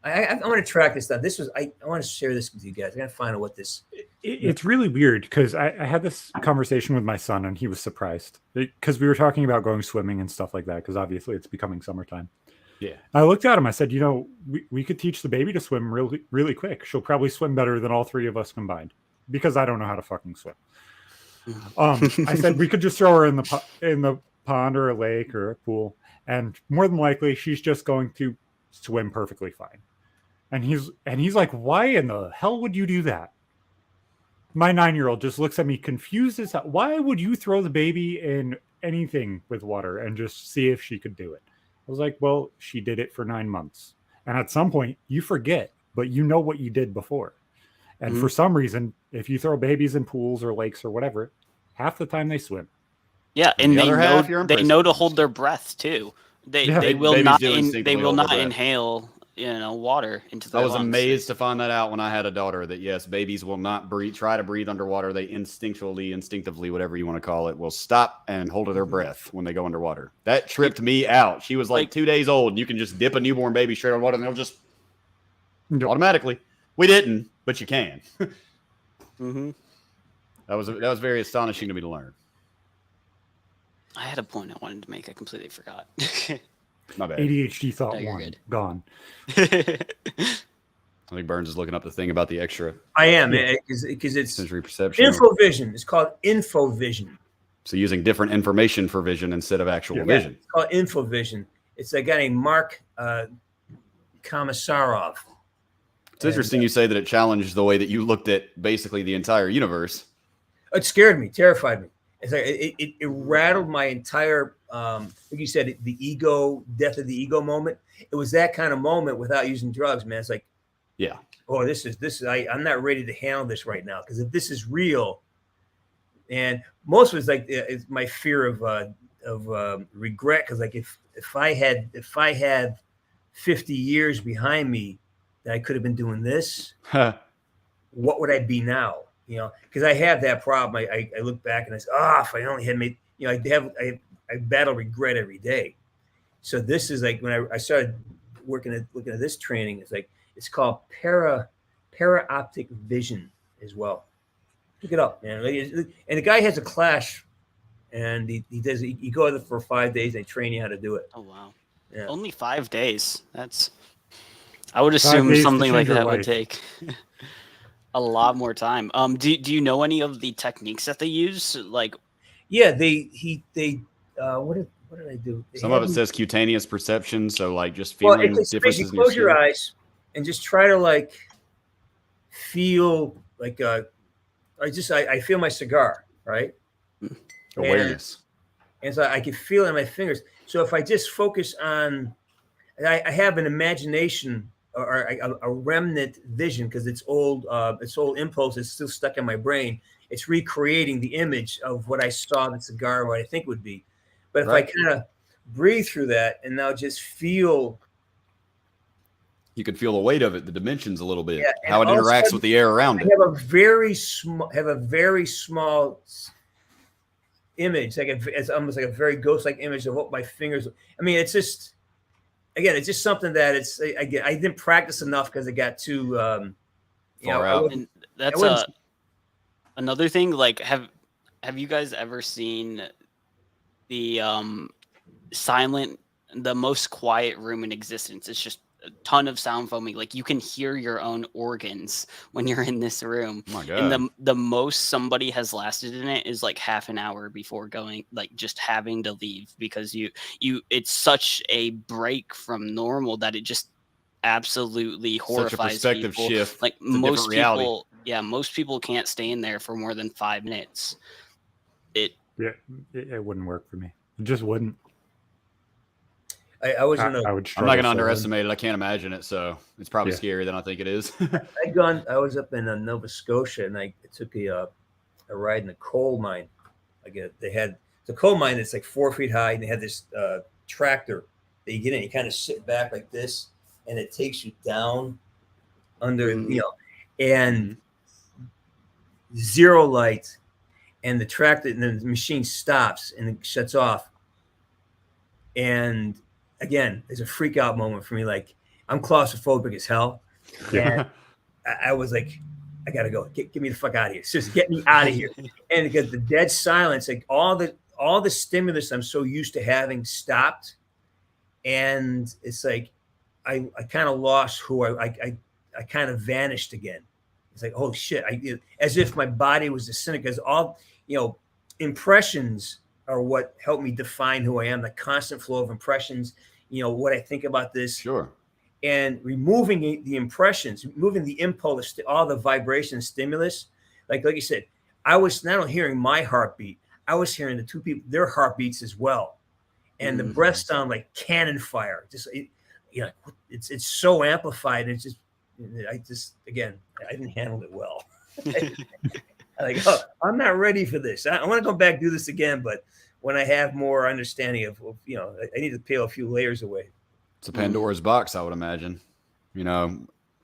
I want to track this down. I want to share this with you guys. I got to find out what this. It's really weird because I had this conversation with my son and he was surprised because we were talking about going swimming and stuff like that, because obviously it's becoming summertime. Yeah. I looked at him. I said, we could teach the baby to swim really, really quick. She'll probably swim better than all three of us combined, because I don't know how to fucking swim. I said we could just throw her in the pond or a lake or a pool, and more than likely she's just going to swim perfectly fine. And he's like, why in the hell would you do that? My 9-year-old just looks at me confused as hell. Why would you throw the baby in anything with water and just see if she could do it? I was like, well, she did it for 9 months. And at some point you forget, but you know what you did before. And for some reason, if you throw babies in pools or lakes or whatever, half the time they swim. Yeah, and they know to hold their breath too. They will not inhale water into their lungs. I was amazed to find that out when I had a daughter, that yes, babies will not try to breathe underwater. They instinctively, whatever you want to call it, will stop and hold their breath when they go underwater. That tripped me out. She was like 2 days old, and you can just dip a newborn baby straight on water and they'll just automatically. We didn't, but you can. Mm-hmm. That was very astonishing to me to learn. I had a point I wanted to make. I completely forgot. My bad. ADHD thought No, you're one good. gone. I think Burns is looking up the thing about the extra. I am, because it's sensory perception. Infovision. It's called Infovision. So using different information for vision instead of actual vision. It's called Infovision. It's a guy named Mark Komisarov. It's interesting you say that it challenged the way that you looked at basically the entire universe. It scared me, terrified me. It's like it rattled my entire, like you said, the death of the ego moment. It was that kind of moment without using drugs, man. It's like, oh, this is. I'm not ready to handle this right now, because if this is real, and most of it's my fear of regret, because like if I had 50 years behind me that I could have been doing this, what would I be now? Because I have that problem. I look back and I say, if I only had made, I battle regret every day. So this is like when I started looking at this training, it's called para-optic vision as well. Look it up, man. And the guy has a class, and he go there for 5 days. They train you how to do it. Oh wow! Yeah. Only 5 days. I would assume something like that would take a lot more time. Do you know any of the techniques that they use? Like, yeah, what did I do? Some of it says cutaneous perception, so like just feeling differences in your close your skin. eyes and just try to feel like I feel my cigar, right? Awareness. And so I can feel it in my fingers. So if I just focus on, I have an imagination or a remnant vision, because it's old impulse is still stuck in my brain. It's recreating the image of what I saw the cigar, what I think would be. But if I kind of breathe through that and now just feel, You can feel the weight of it, the dimensions a little bit, Yeah, how it interacts with the air around I it. have a very small image, it's almost like a very ghost-like image of what my fingers. I mean, it's just something that I didn't practice enough because it got too Far out. and that's Another thing, like, have you guys ever seen the the most quiet room in existence? It's just a ton of sound foaming. Like, you can hear your own organs when you're in this room. Oh my God. And the most somebody has lasted in it is like half an hour before going, like, just having to leave, because it's such a break from normal that it just absolutely horrifies Such a perspective people. shift. Like, It's a different most reality. people, most people can't stay in there for more than 5 minutes. It wouldn't work for me. It just wouldn't. I was in a, I would I'm not struggle going to so hard. underestimate it. I can't imagine it. So it's probably Yeah. scarier than I think it is. I was up in Nova Scotia, and I took a ride in a coal mine. They had the coal mine that's like 4 feet high, and they had this tractor that you get in. You kind of sit back like this, and it takes you down under, and zero light, and the tractor, and the machine stops and it shuts off. And again, it's a freak out moment for me. Like, I'm claustrophobic as hell. Yeah. And I was like, I gotta go. Get me the fuck out of here. Just get me out of here. And because the dead silence, like all the stimulus I'm so used to having stopped, and it's like I kind of lost who I kind of vanished again. It's like, oh shit! As if my body was disintegrated. Because all impressions are what help me define who I am. The constant flow of impressions. What I think about this. Sure. And removing the impressions, removing the impulse, all the vibration stimulus, like you said, I was not only hearing my heartbeat, I was hearing the two people, their heartbeats as well, and the breath sound like cannon fire. It's so amplified. It's just again, I didn't handle it well. I'm not ready for this. I want to come back do this again, but when I have more understanding of I need to peel a few layers away. It's a Pandora's box, I would imagine.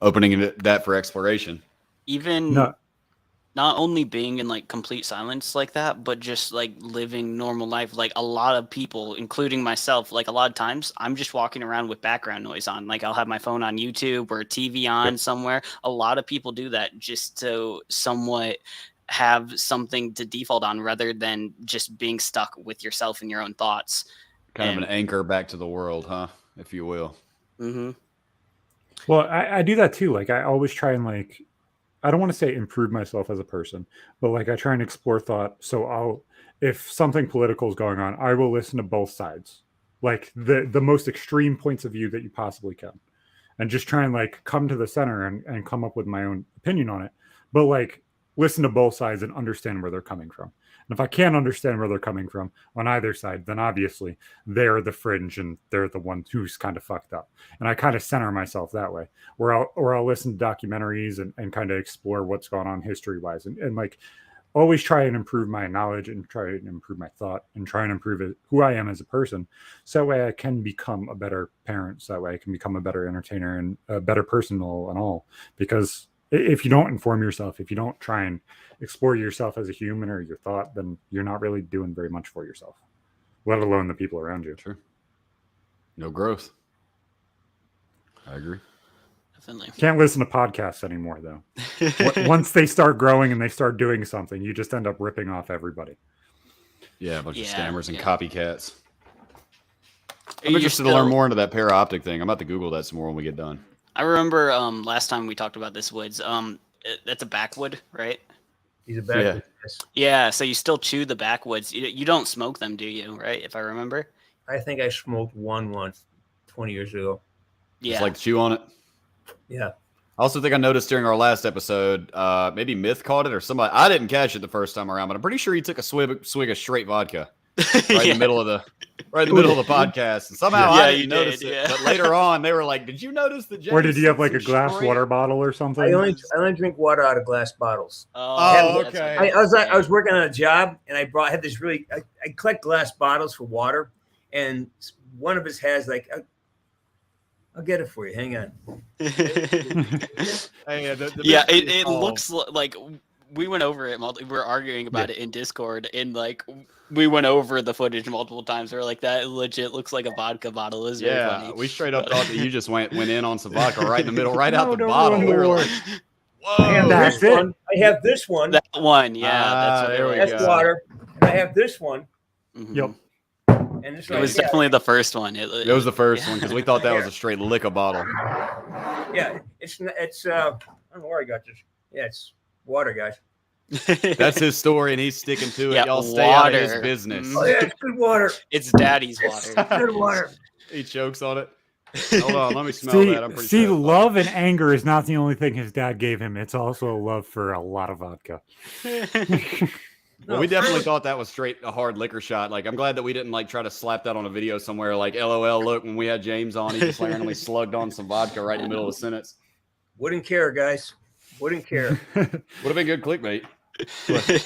Opening that for exploration. Even not only being in like complete silence like that, but just like living normal life. Like, a lot of people, including myself, like a lot of times I'm just walking around with background noise on. Like, I'll have my phone on YouTube or TV on somewhere. A lot of people do that just to somewhat have something to default on, rather than just being stuck with yourself and your own thoughts. Kind of an anchor back to the world, huh? If you will. Mm-hmm. Well, I do that too. Like, I always try and I don't want to say improve myself as a person, but like I try and explore thought. So if something political is going on, I will listen to both sides, like the most extreme points of view that you possibly can, and just try and like come to the center and come up with my own opinion on it. But like, listen to both sides and understand where they're coming from. And if I can't understand where they're coming from on either side, then obviously they're the fringe and they're the one who's kind of fucked up. And I kind of center myself that way, or I'll listen to documentaries and kind of explore what's going on history wise, and like always try and improve my knowledge and try and improve my thought and try and improve who I am as a person. So that way I can become a better parent. So that way I can become a better entertainer and a better person and all. Because if you don't inform yourself, if you don't try and explore yourself as a human or your thought, then you're not really doing very much for yourself, let alone the people around you. Sure. No growth. I agree. Definitely. Can't listen to podcasts anymore, though. Once they start growing and they start doing something, you just end up ripping off everybody. Yeah, a bunch of scammers and copycats. I'm You're interested to learn more into that para-optic thing. I'm about to Google that some more when we get done. I remember last time we talked about this woods. That's a backwood, right? He's a backwood. Yeah, so you still chew the backwoods. You don't smoke them, do you? Right, if I remember. I think I smoked one once 20 years ago. Yeah. Just like to chew on it. Yeah. I also think I noticed during our last episode, maybe Myth caught it or somebody. I didn't catch it the first time around, but I'm pretty sure he took a swig of straight vodka right in the middle of the podcast. And somehow I didn't notice it. But later on, they were like, "Did you notice that?" Or did you have like a glass water bottle or something? I only drink water out of glass bottles. Oh, okay. I was working on a job, and I had this really. I collect glass bottles for water, and one of us has like. I'll get it for you. Hang on. It looks like we went over it. We were arguing about it in Discord, and like we went over the footage multiple times. We were like, "That legit looks like a vodka bottle." Is funny. We straight up thought that you just went in on some vodka right in the middle, right out the bottle. We were like, I have That's this it. one. I have this one. That one, yeah, that's what there it we was. That's go. water. And I have this one. Mhm. Yep. And it's It was definitely the first one. It was the first yeah. one because we thought that was a straight liquor bottle. Yeah, it's I don't know where I got this. Yeah, it's water, guys. That's his story, and he's sticking to it. Yeah, Y'all stay out of his water. business. Oh yeah, it's good water. It's daddy's It's water. good water. He chokes on it. Hold on, let me smell See, that. I'm pretty sure. that's love and anger is not the only thing his dad gave him. It's also a love for a lot of vodka. Well, we definitely thought that was straight a hard liquor shot. Like, I'm glad that we didn't like try to slap that on a video somewhere. Like, LOL, look, when we had James on, he just randomly slugged on some vodka right in the middle of a sentence. Wouldn't care, guys. Wouldn't care. Would have been good clickbait.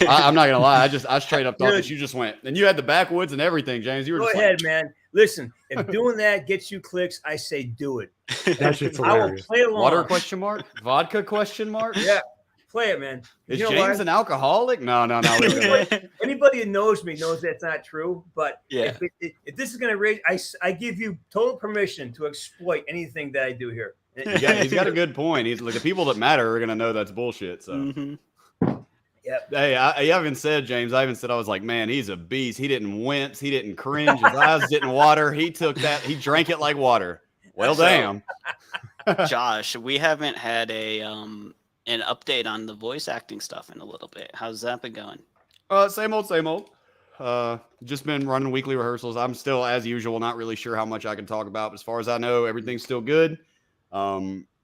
I'm not gonna lie. I straight up thought that you just went and you had the backwoods and everything, James. You were Go just ahead, man. Listen, if doing that gets you clicks, I say do it. That shit's I will hilarious. play along. water question mark, vodka question mark. Yeah, play it, man. Is You know James why? an alcoholic? No. Anybody who knows me knows that's not true. But Yeah. if this is going to raise, I give you total permission to exploit anything that I do here. He's got a good point. He's like the people that matter are gonna know that's bullshit. So. Mhm. Hey, I even said, James, I even said, I was like, man, he's a beast. He didn't wince. He didn't cringe. His eyes didn't water. He took that. He drank it like water. Well, damn. Josh, we haven't had an update on the voice acting stuff in a little bit. How's that been going? Same old, same old. Just been running weekly rehearsals. I'm still, as usual, not really sure how much I can talk about. But as far as I know, everything's still good.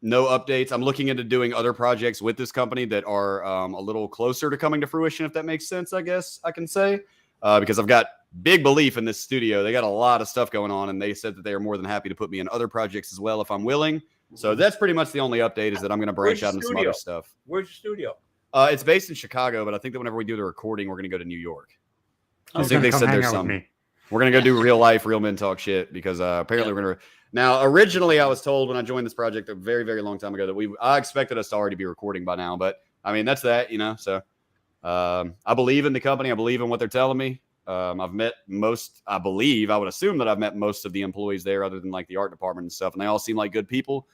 No updates. I'm looking into doing other projects with this company that are a little closer to coming to fruition, if that makes sense, I guess I can say. Because I've got big belief in this studio. They got a lot of stuff going on, and they said that they are more than happy to put me in other projects as well if I'm willing. So that's pretty much the only update is that I'm going to branch out into some other stuff. Where's your studio? It's based in Chicago, but I think that whenever we do the recording, we're going to go to New York. I He's think gonna they come said hang there's out with some. me. We're going to go do real life, real men talk shit because apparently we're going to. Now, originally, I was told when I joined this project a very, very long time ago that I expected us to already be recording by now. But I mean, that's that, you know. So I believe in the company. I believe in what they're telling me. I've met most, I would assume that I've met most of the employees there other than like the art department and stuff. And they all seem like good people.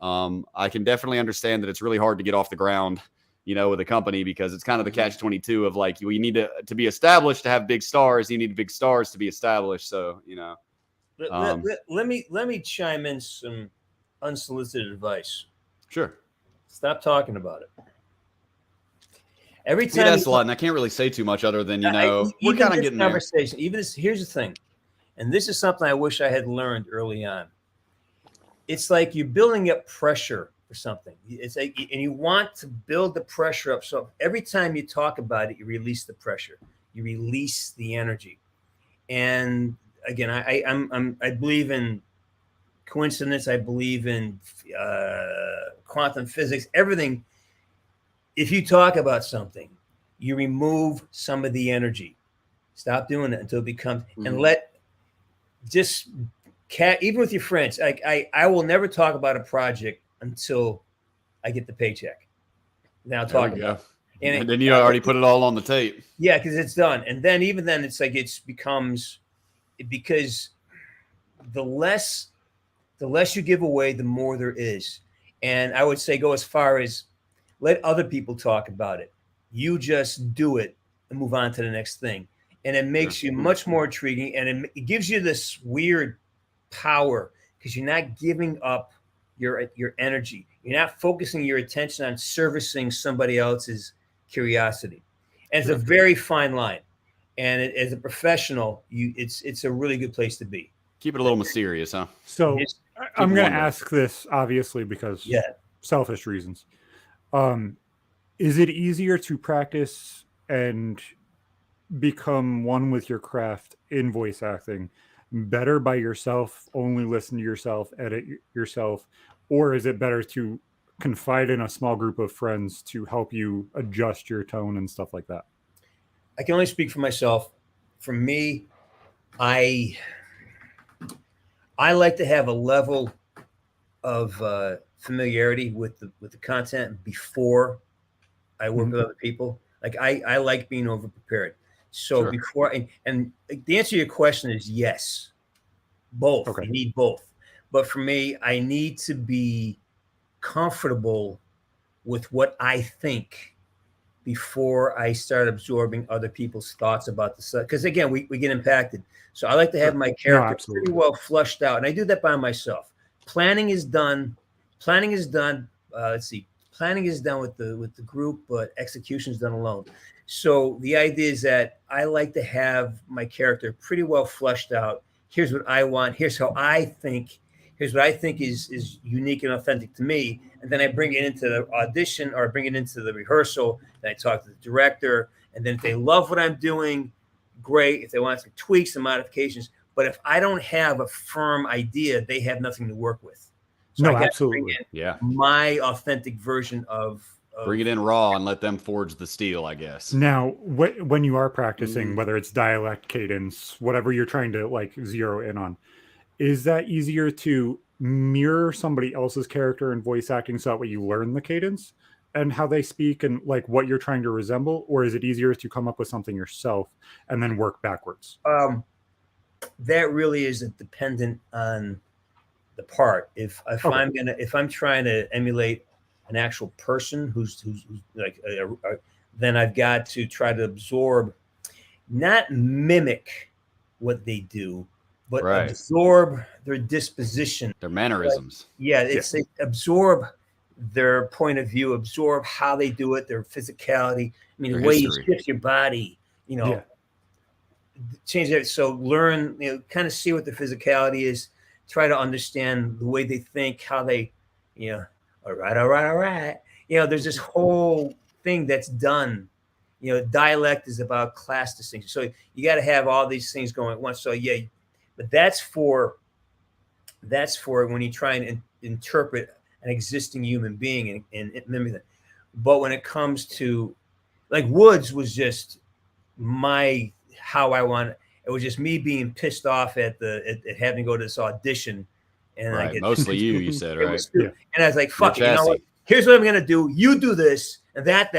I can definitely understand that it's really hard to get off the ground, you know, with a company because it's kind of the catch-22 of like, you need to be established to have big stars. You need big stars to be established. So, you know. Let me chime in some unsolicited advice. Sure. Stop talking about it. Every Yeah, time that's a lot, and I can't really say too much other than, you know, we're even kind of this getting there. conversation. Even this, here's the thing, and this is something I wish I had learned early on. It's like you're building up pressure for something. It's like, and you want to build the pressure up. So every time you talk about it, you release the pressure, you release the energy. And again, I believe in coincidence. I believe in quantum physics. Everything. If you talk about something, you remove some of the energy. Stop doing it until it becomes, and let just even with your friends. I will never talk about a project until I get the paycheck. Now talk about it. And then you already put it all on the tape. Yeah, because it's done. And then even then, it's like because the less you give away, the more there is. And I would say go as far as let other people talk about it. You just do it and move on to the next thing. And it makes you much more intriguing. And it gives you this weird power because you're not giving up your energy. You're not focusing your attention on servicing somebody else's curiosity. And it's a very fine line. And as a professional, it's a really good place to be. Keep it a little mysterious, huh? So I'm going to wondering. ask this obviously because selfish reasons. Is it easier to practice and become one with your craft in voice acting better by yourself, only listen to yourself, edit yourself, or is it better to confide in a small group of friends to help you adjust your tone and stuff like that? I can only speak for myself. For me, I like to have a level of familiarity with the content before I work with other people. Like I like being over prepared. So before and the answer to your question is yes, both. Okay. You need both. But for me, I need to be comfortable with what I think before I start absorbing other people's thoughts about the subject. Because again, we get impacted. So I like to have my No, character absolutely. pretty well flushed out, and I do that by myself. Planning is done. Planning is done. Let's see. Planning is done with the group, but execution is done alone. So the idea is that I like to have my character pretty well flushed out. Here's what I want. Here's how I think. Here's what I think is unique and authentic to me. And then I bring it into the audition or bring it into the rehearsal. Then I talk to the director. And then if they love what I'm doing, great. If they want some tweaks and modifications. But if I don't have a firm idea, they have nothing to work with. So No, I gotta absolutely. bring in Yeah. my authentic version of Bring it in raw and let them forge the steel, I guess. Now, when you are practicing, whether it's dialect, cadence, whatever you're trying to like zero in on, is that easier to mirror somebody else's character and voice acting so that way you learn the cadence and how they speak and like what you're trying to resemble, or is it easier to come up with something yourself and then work backwards? That really is dependent on the part. If I'm trying to emulate an actual person who's like then I've got to try to absorb, not mimic what they do, but Right. absorb their disposition, Their mannerisms. yeah, it's absorb their point of view, absorb how they do it, their physicality. I mean, Their the way history. you shift your body, Yeah. change that. So learn, kind of see what the physicality is, try to understand the way they think, how they, all right. There's this whole thing that's done. Dialect is about class distinction. So you got to have all these things going at once. So yeah, but that's for when you try and interpret an existing human being and mimic that. But when it comes to like Woods was just how I want it. It was just me being pissed off at having to go to this audition. And Right. Mostly you said, right? Yeah. And I was like, fuck it, Your you know what? chassis. Here's what I'm gonna do. You do this and that,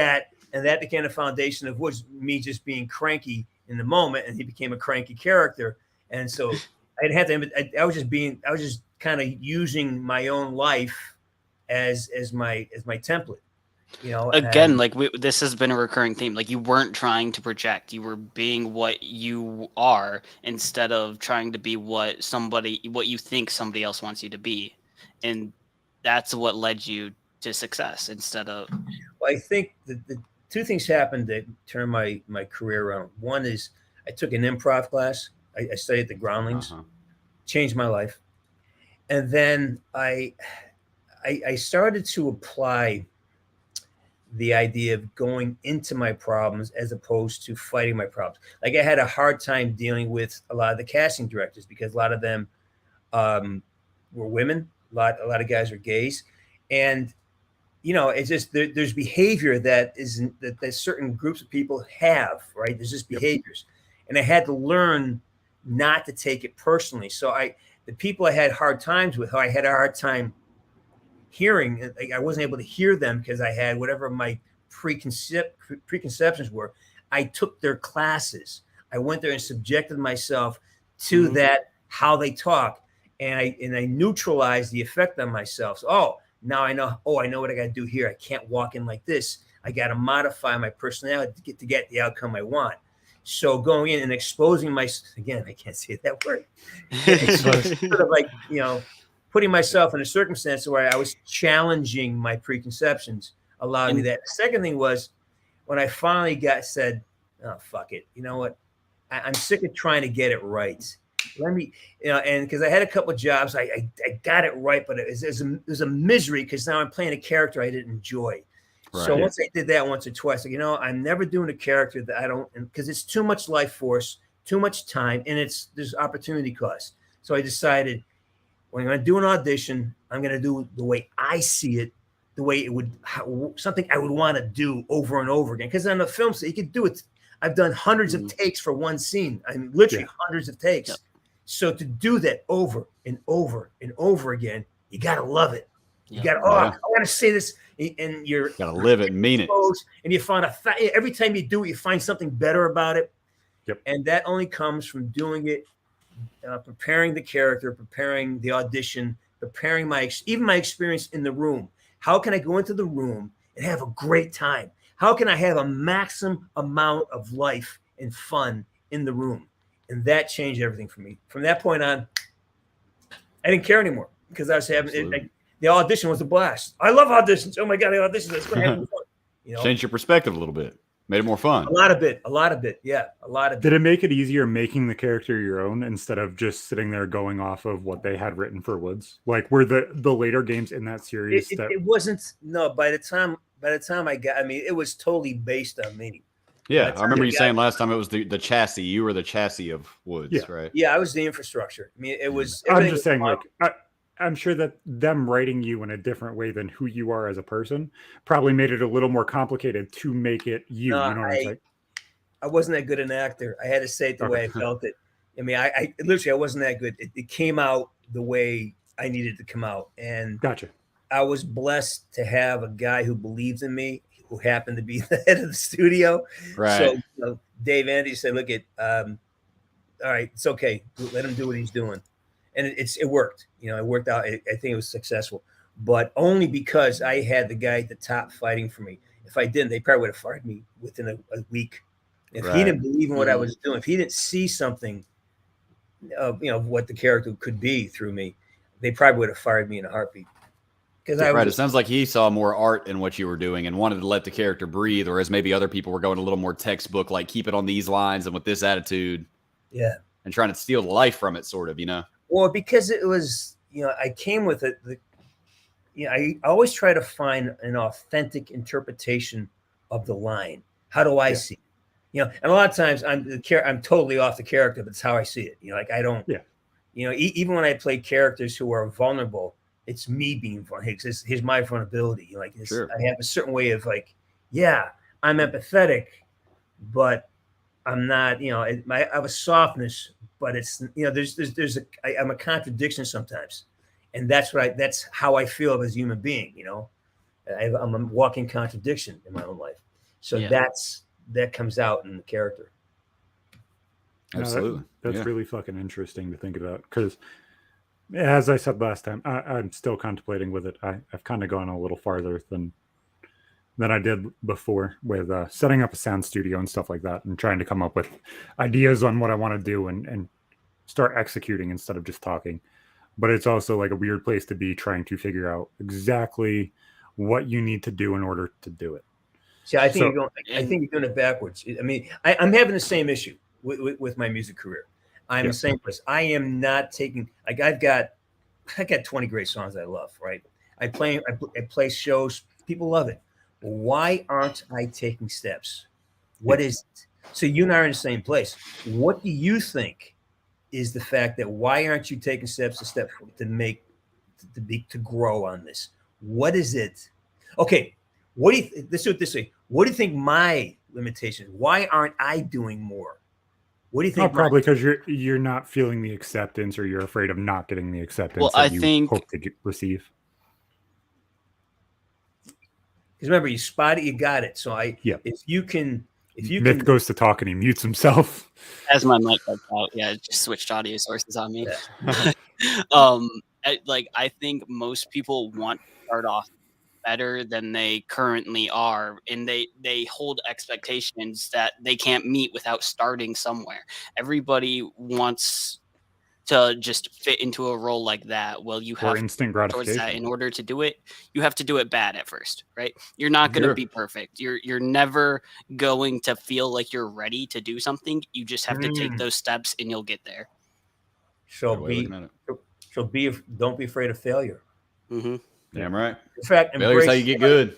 and that became the foundation of Woods, me just being cranky in the moment, and he became a cranky character. And so I didn't have to. I was just kind of using my own life as my template. Again, like this has been a recurring theme. Like you weren't trying to project; you were being what you are instead of trying to be what you think somebody else wants you to be, and that's what led you to success instead of. Well, I think the two things happened that turned my career around. One is I took an improv class. I studied at the Groundlings, changed my life, and then I started to apply the idea of going into my problems as opposed to fighting my problems. Like I had a hard time dealing with a lot of the casting directors because a lot of them were women. A lot of guys are gays, and it's just there's behavior that certain groups of people have. Right? There's just behaviors, and I had to learn not to take it personally. So the people I had hard times with, I had a hard time hearing. I wasn't able to hear them because I had whatever my preconceptions were. I took their classes. I went there and subjected myself to that, how they talk, and I neutralized the effect on myself. So, now I know. I know what I got to do here. I can't walk in like this. I got to modify my personality to get the outcome I want. So going in and exposing again, I can't say that word. Sort of like putting myself in a circumstance where I was challenging my preconceptions allowed me that. The second thing was when I finally said, oh, fuck it. You know what? I'm sick of trying to get it right. Let me, and because I had a couple of jobs, I got it right, but it was a misery because now I'm playing a character I didn't enjoy. Right. So once I did that once or twice, I'm never doing a character that I don't, because it's too much life force, too much time, and there's opportunity cost. So I decided, when I'm going to do an audition, I'm going to do the way I see it, the way it would, something I would want to do over and over again. Because on the film set, you could do it. I've done hundreds of takes for one scene. I mean, literally hundreds of takes. Yep. So to do that over and over and over again, you got to love it. You got to, I want to say this. And you're got to live it and mean it. And you find every time you do it, you find something better about it. Yep. And that only comes from doing it. Preparing the character, preparing the audition, preparing my experience in the room. How can I go into the room and have a great time? How can I have a maximum amount of life and fun in the room? And that changed everything for me. From that point on, I didn't care anymore because I was having it, the audition was a blast. I love auditions. Oh my God, I auditioned. Let's go have fun. You know, Changed your perspective a little bit. Made it more fun. a lot of it. Yeah, a lot of Did it. it make it easier making the character your own instead of just sitting there going off of what they had written for Woods? Like, were the later games in that series It wasn't. No, by the time I got, I mean, it was totally based on me. Yeah, I remember you saying last time it was the chassis. You were the chassis of Woods, right? Yeah, I was the infrastructure. I mean, it was. I'm just saying, like, I'm sure that them writing you in a different way than who you are as a person probably made it a little more complicated to make it you. No, You know what I'm saying? I wasn't that good an actor. I had to say it the way I felt it. I mean, I literally I wasn't that good. It came out the way I needed to come out, and Gotcha. I was blessed to have a guy who believed in me, who happened to be the head of the studio. Right. So Dave Andy said, "Look at, all right, it's okay. Let him do what he's doing," and it worked. You know, it worked out. I think it was successful, but only because I had the guy at the top fighting for me. If I didn't, they probably would have fired me within a week. If he didn't believe in what I was doing, if he didn't see something of what the character could be through me, they probably would have fired me in a heartbeat. Because it sounds like he saw more art in what you were doing and wanted to let the character breathe, whereas maybe other people were going a little more textbook, like keep it on these lines and with this attitude. Yeah. And trying to steal the life from it, sort of, Well, because it was, I came with it. I always try to find an authentic interpretation of the line. How do I see it? And a lot of times I'm totally off the character, but it's how I see it. Like I don't, even when I play characters who are vulnerable, it's me being vulnerable. Here's my vulnerability. Like sure. I have a certain way of like, I'm empathetic, but I'm not, I have a softness, but it's, I'm a contradiction sometimes. And that's how I feel as a human being. I'm a walking contradiction in my own life. So that comes out in the character. Absolutely. That's really fucking interesting to think about, because as I said last time, I'm still contemplating with it. I've kind of gone a little farther than I did before with setting up a sound studio and stuff like that, and trying to come up with ideas on what I want to do and start executing instead of just talking. But it's also like a weird place to be, trying to figure out exactly what you need to do in order to do it. See, I think you're doing it backwards. I mean, I'm having the same issue with my music career. I'm the same place. I am not taking, like, I got 20 great songs I love, right? I play shows, people love it. Why aren't I taking steps? What is it? So you and I are in the same place. What do you think is the fact that why aren't you taking steps to grow on this? What is it? Okay, let's do it this way. What do you think my limitations? Why aren't I doing more? What do you think? Probably because you're not feeling the acceptance, or you're afraid of not getting the acceptance that you hope to receive. Because remember, you spot it, you got it. So if you Myth goes to talk and he mutes himself. As my mic goes out, it just switched audio sources on me. Yeah. I think most people want to start off better than they currently are, and they hold expectations that they can't meet without starting somewhere. Everybody wants to just fit into a role like that. Well, you have instant towards gratification. that. In order to do it, you have to do it bad at first, right? You're not going to be perfect. You're never going to feel like you're ready to do something. You just have to take those steps, and you'll get there. Don't be afraid of failure. Mm-hmm. Damn right. In fact, failure's how you get good.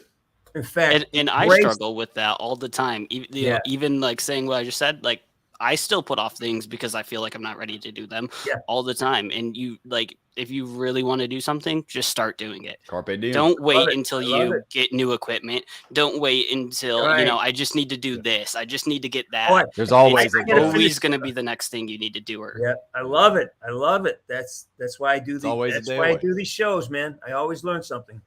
In fact, and I struggle with that all the time. Even like saying what I just said, like I still put off things because I feel like I'm not ready to do them all the time. And if you really want to do something, just start doing it. Carpe diem. Don't wait until you get new equipment. Don't wait until, I just need to do this. I just need to get that. There's always going to be the next thing you need to do. I love it. That's why I do I do these shows, man. I always learn something,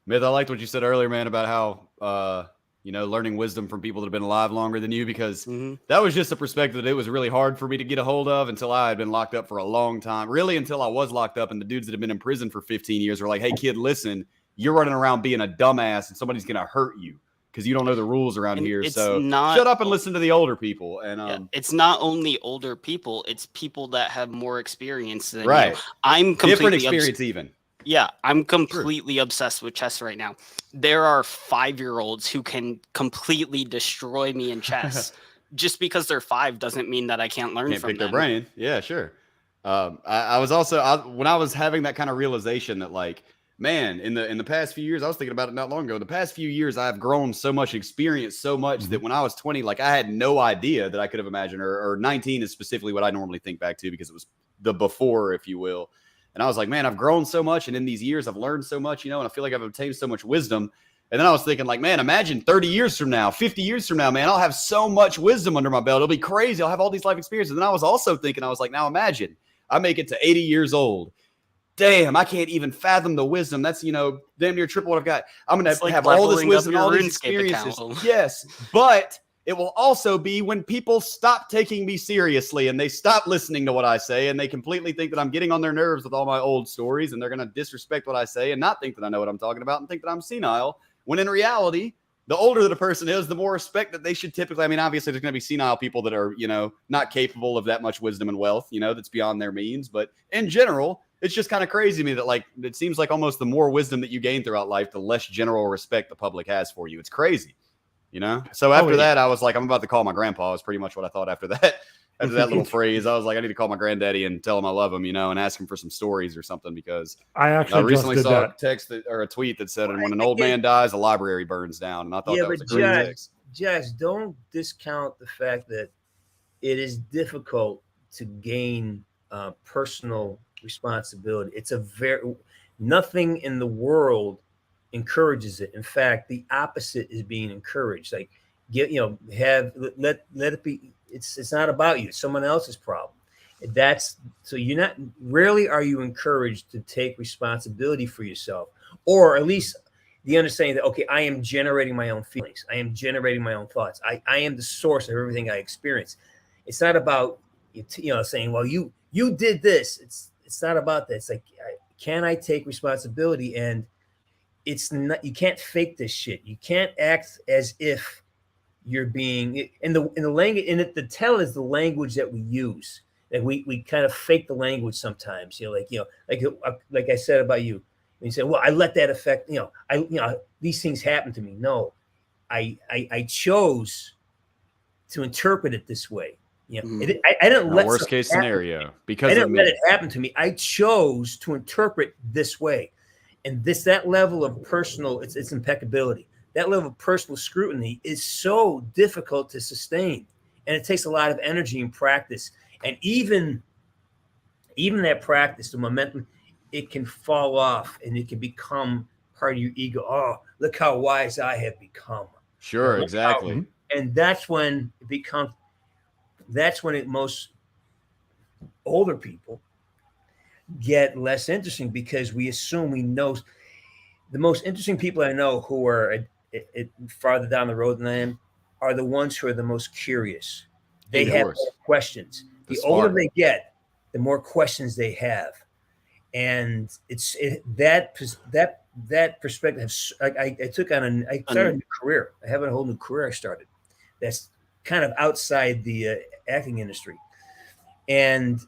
Myth, I liked what you said earlier, man, about how, learning wisdom from people that have been alive longer than you, because that was just a perspective that it was really hard for me to get a hold of until I had been locked up for a long time. Really, until I was locked up, and the dudes that have been in prison for 15 years were like, hey, kid, listen, you're running around being a dumbass and somebody's going to hurt you because you don't know the rules around And here. it's So not- shut up and listen to the older people. And Yeah, it's not only older people; it's people that have more experience than right, you. I'm different completely experience even. Yeah, I'm completely obsessed with chess right now. There are 5-year-olds who can completely destroy me in chess. Just because they're 5 doesn't mean that I can't learn Can't from pick their them. brain. Yeah, sure. I was also when I was having that kind of realization that like, man, in the past few years, I was thinking about it not long ago. The past few years, I've grown so much, experienced so much that when I was 20, like I had no idea that I could have imagined, or 19 is specifically what I normally think back to because it was the before, if you will. And I was like, man, I've grown so much. And in these years, I've learned so much, and I feel like I've obtained so much wisdom. And then I was thinking like, man, imagine 30 years from now, 50 years from now, man, I'll have so much wisdom under my belt. It'll be crazy. I'll have all these life experiences. And then I was also thinking, I was like, now imagine I make it to 80 years old. Damn, I can't even fathom the wisdom. That's, damn near triple what I've got. I'm going to like have all this leveling up wisdom, your all these RuneScape experiences. account. Yes, but it will also be when people stop taking me seriously and they stop listening to what I say and they completely think that I'm getting on their nerves with all my old stories and they're going to disrespect what I say and not think that I know what I'm talking about and think that I'm senile, when in reality, the older that a person is, the more respect that they should typically, I mean, obviously there's going to be senile people that are, not capable of that much wisdom and wealth, that's beyond their means. But in general, it's just kind of crazy to me that like, it seems like almost the more wisdom that you gain throughout life, the less general respect the public has for you. It's crazy. So after that, I was like, I'm about to call my grandpa. Is pretty much what I thought after that. After that little phrase, I was like, I need to call my granddaddy and tell him I love him, and ask him for some stories or something because I actually recently just did saw that. a text or a tweet that said, "And when an old man dies, a library burns down." And I thought that was a great text. Josh, don't discount the fact that it is difficult to gain personal responsibility. It's nothing in the world encourages it. In fact, the opposite is being encouraged. Like let it be. It's not about you. It's someone else's problem. So you're not rarely are you encouraged to take responsibility for yourself, or at least the understanding that, okay, I am generating my own feelings. I am generating my own thoughts. I am the source of everything I experience. It's not about saying, well, you did this. It's not about that. It's like, can I take responsibility? And it's not, you can't fake this shit. You can't act as if you're being in the language, and the tell is the language that we use. That we kind of fake the language sometimes, like I said about you. And you say, well, I let that affect, these things happen to me. No, I chose to interpret it this way. I didn't let worst case scenario because I didn't let it happen to me. I chose to interpret this way, and that level of personal, it's impeccability. That level of personal scrutiny is so difficult to sustain, and it takes a lot of energy and practice. And even that practice, the momentum, it can fall off and it can become part of your ego. Oh, look how wise I have become. Sure, exactly. And that's when most older people get less interesting, because we assume we know. The most interesting people I know who are farther down the road than I am are the ones who are the most curious. They have more questions. The older they get, the more questions they have, and that perspective. I started a new career. I have a whole new career I started. That's kind of outside the acting industry, and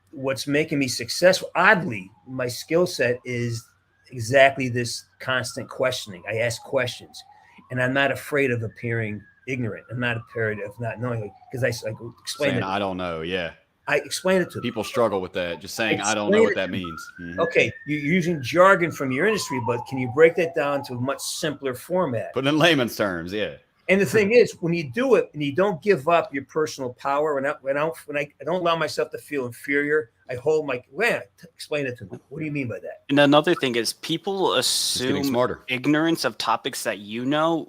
what's making me successful. Oddly, my skill set is exactly this constant questioning. I ask questions, and I'm not afraid of appearing ignorant. I'm not afraid of not knowing, because I explain it. I don't know. Yeah. I explain it to them. People struggle with that. Just saying, I don't know what that means. Mm-hmm. Okay, you're using jargon from your industry, but can you break that down to a much simpler format? Put it in layman's terms, yeah. And the thing is, when you do it and you don't give up your personal power, when I don't allow myself to feel inferior, I hold my explain it to me. What do you mean by that? And another thing is, people assume ignorance of topics that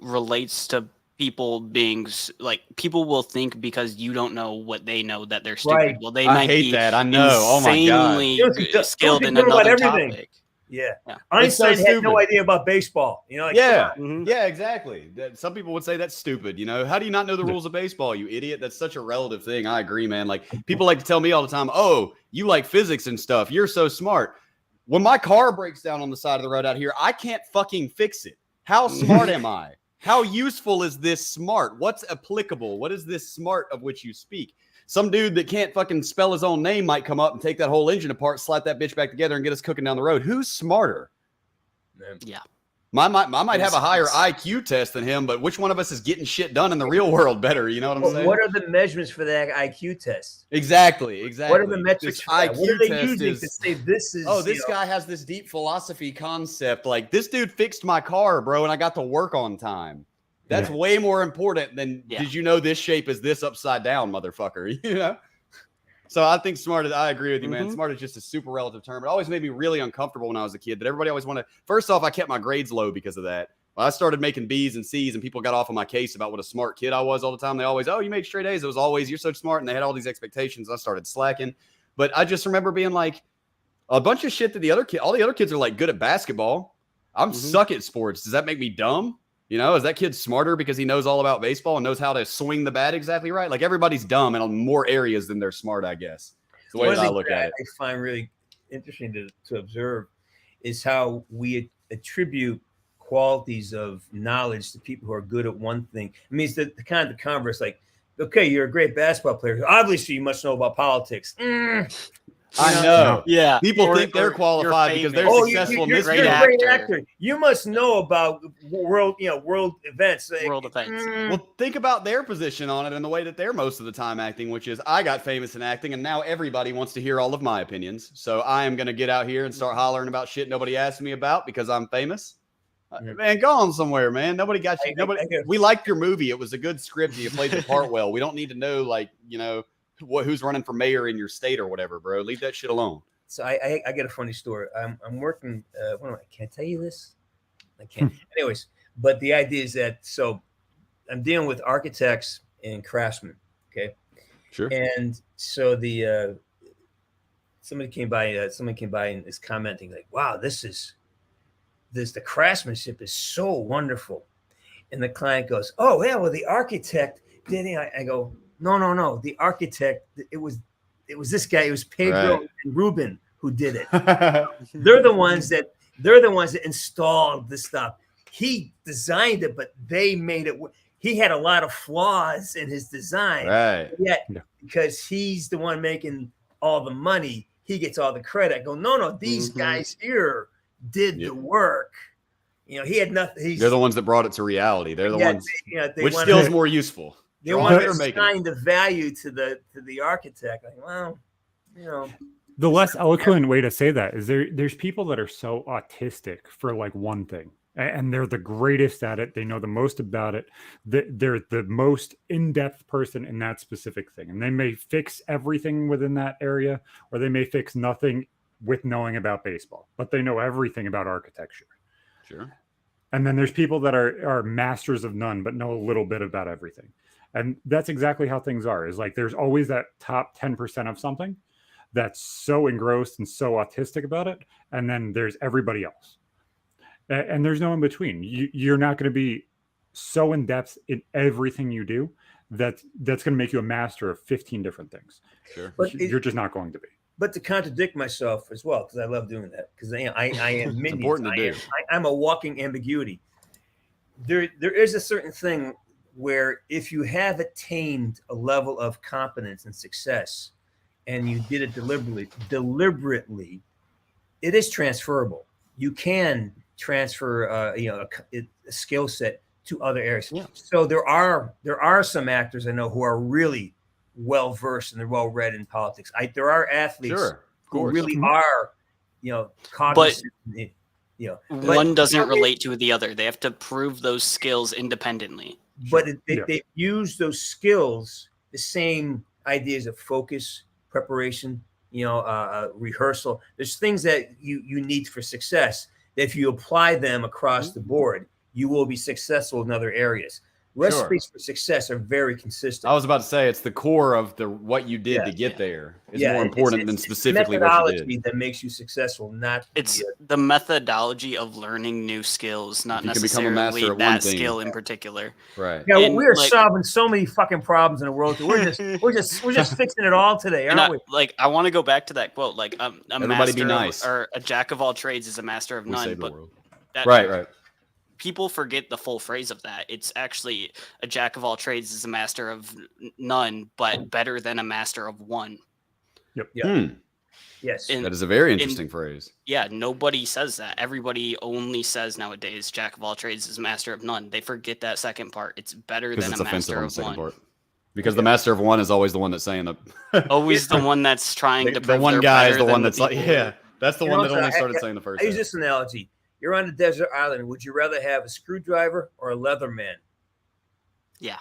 relates to people being like, people will think because you don't know what they know that they're stupid. Right. Well, they I might hate be that. I know. Oh my God. Skilled in another topic. Yeah. Einstein had no idea about baseball. Yeah, exactly. Some people would say that's stupid. How do you not know the rules of baseball, you idiot? That's such a relative thing. I agree, man. Like, people like to tell me all the time, oh, you like physics and stuff. You're so smart. when my car breaks down on the side of the road out here, I can't fucking fix it. How smart am I? How useful is this smart? What's applicable? What is this smart of which you speak? Some dude that can't fucking spell his own name might come up and take that whole engine apart, slap that bitch back together, and get us cooking down the road. Who's smarter? Yeah. I might have a higher IQ test than him, but which one of us is getting shit done in the real world better? You know what I'm saying? What are the measurements for that IQ test? Exactly. What are the metrics This for that? What are IQ they test using is, to say this is? oh, this guy has this deep philosophy concept. Like, this dude fixed my car, bro, and I got to work on time. That's way more important than, did you know this shape is this upside down, motherfucker? You know? So I think smart is, I agree with you, man. Smart is just a super relative term. It always made me really uncomfortable when I was a kid that everybody always wanted. First off, I kept my grades low because of that. When I started making B's and C's and people got off on my case about what a smart kid I was all the time, they always, oh, you made straight A's. It was always, you're so smart. And they had all these expectations. I started slacking. But I just remember being like, a bunch of shit that all the other kids are like good at basketball. I'm suck at sports. Does that make me dumb? You know, is that kid smarter because he knows all about baseball and knows how to swing the bat exactly right? Like, everybody's dumb in more areas than they're smart, I guess. It's the way that I look at it. I find really interesting to observe is how we attribute qualities of knowledge to people who are good at one thing. I mean, it's the kind of the converse, like, okay, you're a great basketball player. Obviously, you must know about politics. I know. Yeah. People think they're qualified because they're successful in this you're field. a great actor. You must know about world events. World events. Well, think about their position on it and the way that they're most of the time acting, which is, I got famous in acting, and now everybody wants to hear all of my opinions. So I am going to get out here and start hollering about shit nobody asked me about because I'm famous. Man, go on somewhere, man. Nobody got you. We liked your movie. It was a good script. You played the part well. We don't need to know, like, you know, who's running for mayor in your state or whatever, bro. Leave that shit alone. So I get a funny story. I'm working. I can't tell you this. I can't. Anyways, but the idea is that I'm dealing with architects and craftsmen. Okay. Sure. And so somebody came by and is commenting like, "Wow, the craftsmanship is so wonderful." And the client goes, "Oh yeah, well the architect did it." I go, No. The architect, it was this guy. It was Pedro and Ruben who did it. They're the ones that installed this stuff. He designed it, but they made it. He had a lot of flaws in his design. Right. Yet, because he's the one making all the money, he gets all the credit. I go, no. These guys here did the work. You know, he had nothing. They're the ones that brought it to reality. They're the ones. Which wanted, skill's more useful? They want to assign the value to the architect. Like, well, you know. The less eloquent way to say that is there's people that are so autistic for like one thing, and they're the greatest at it. They know the most about it. They're the most in-depth person in that specific thing, and they may fix everything within that area, or they may fix nothing with knowing about baseball, but they know everything about architecture. Sure. And then there's people that are masters of none, but know a little bit about everything. And that's exactly how things are. Is like there's always that top 10% of something that's so engrossed and so autistic about it, and then there's everybody else. And there's no in between. You're not going to be so in depth in everything you do that's going to make you a master of 15 different things. Sure. But you're just not going to be. But to contradict myself as well, because I love doing that, because I am minions. Important to do. I'm a walking ambiguity. There is a certain thing where if you have attained a level of competence and success, and you did it deliberately, it is transferable. You can transfer, a skill set to other areas. Yeah. So there are some actors I know who are really well versed and they're well read in politics. There are athletes who really are, cognizant. One doesn't relate to the other. They have to prove those skills independently. But they use those skills, the same ideas of focus, preparation, rehearsal. There's things that you need for success that if you apply them across the board, you will be successful in other areas. recipes for success are very consistent. I was about to say it's the core of what you did to get there is more important than specifically what you methodology did. that makes you successful, not It's the methodology of learning new skills, not You can become a master necessarily at one that thing. skill in particular. Right. Yeah, And, we are like- solving so many fucking problems in the world. We're just fixing it all today, And aren't we? I want to go back to that quote. Like, a Everybody be master nice. or a jack of all trades is a master of We none. save the But world. that, Right. people forget the full phrase of that. It's actually a jack of all trades is a master of none, but better than a master of one. Yep. Yeah. Yes. And That is a very interesting phrase. yeah, nobody says that. Everybody only says nowadays jack of all trades is master of none. They forget that second part. It's better Because than it's a offensive master on the of second one. part. Because the master of one is always the one that's saying the Always the one that's trying to the prove one they're guy is better the one than that's like, people. yeah, that's the You one know, that so only I- started saying the first. I use half. this analogy. You're on a desert island. Would you rather have a screwdriver or a Leatherman? Yeah.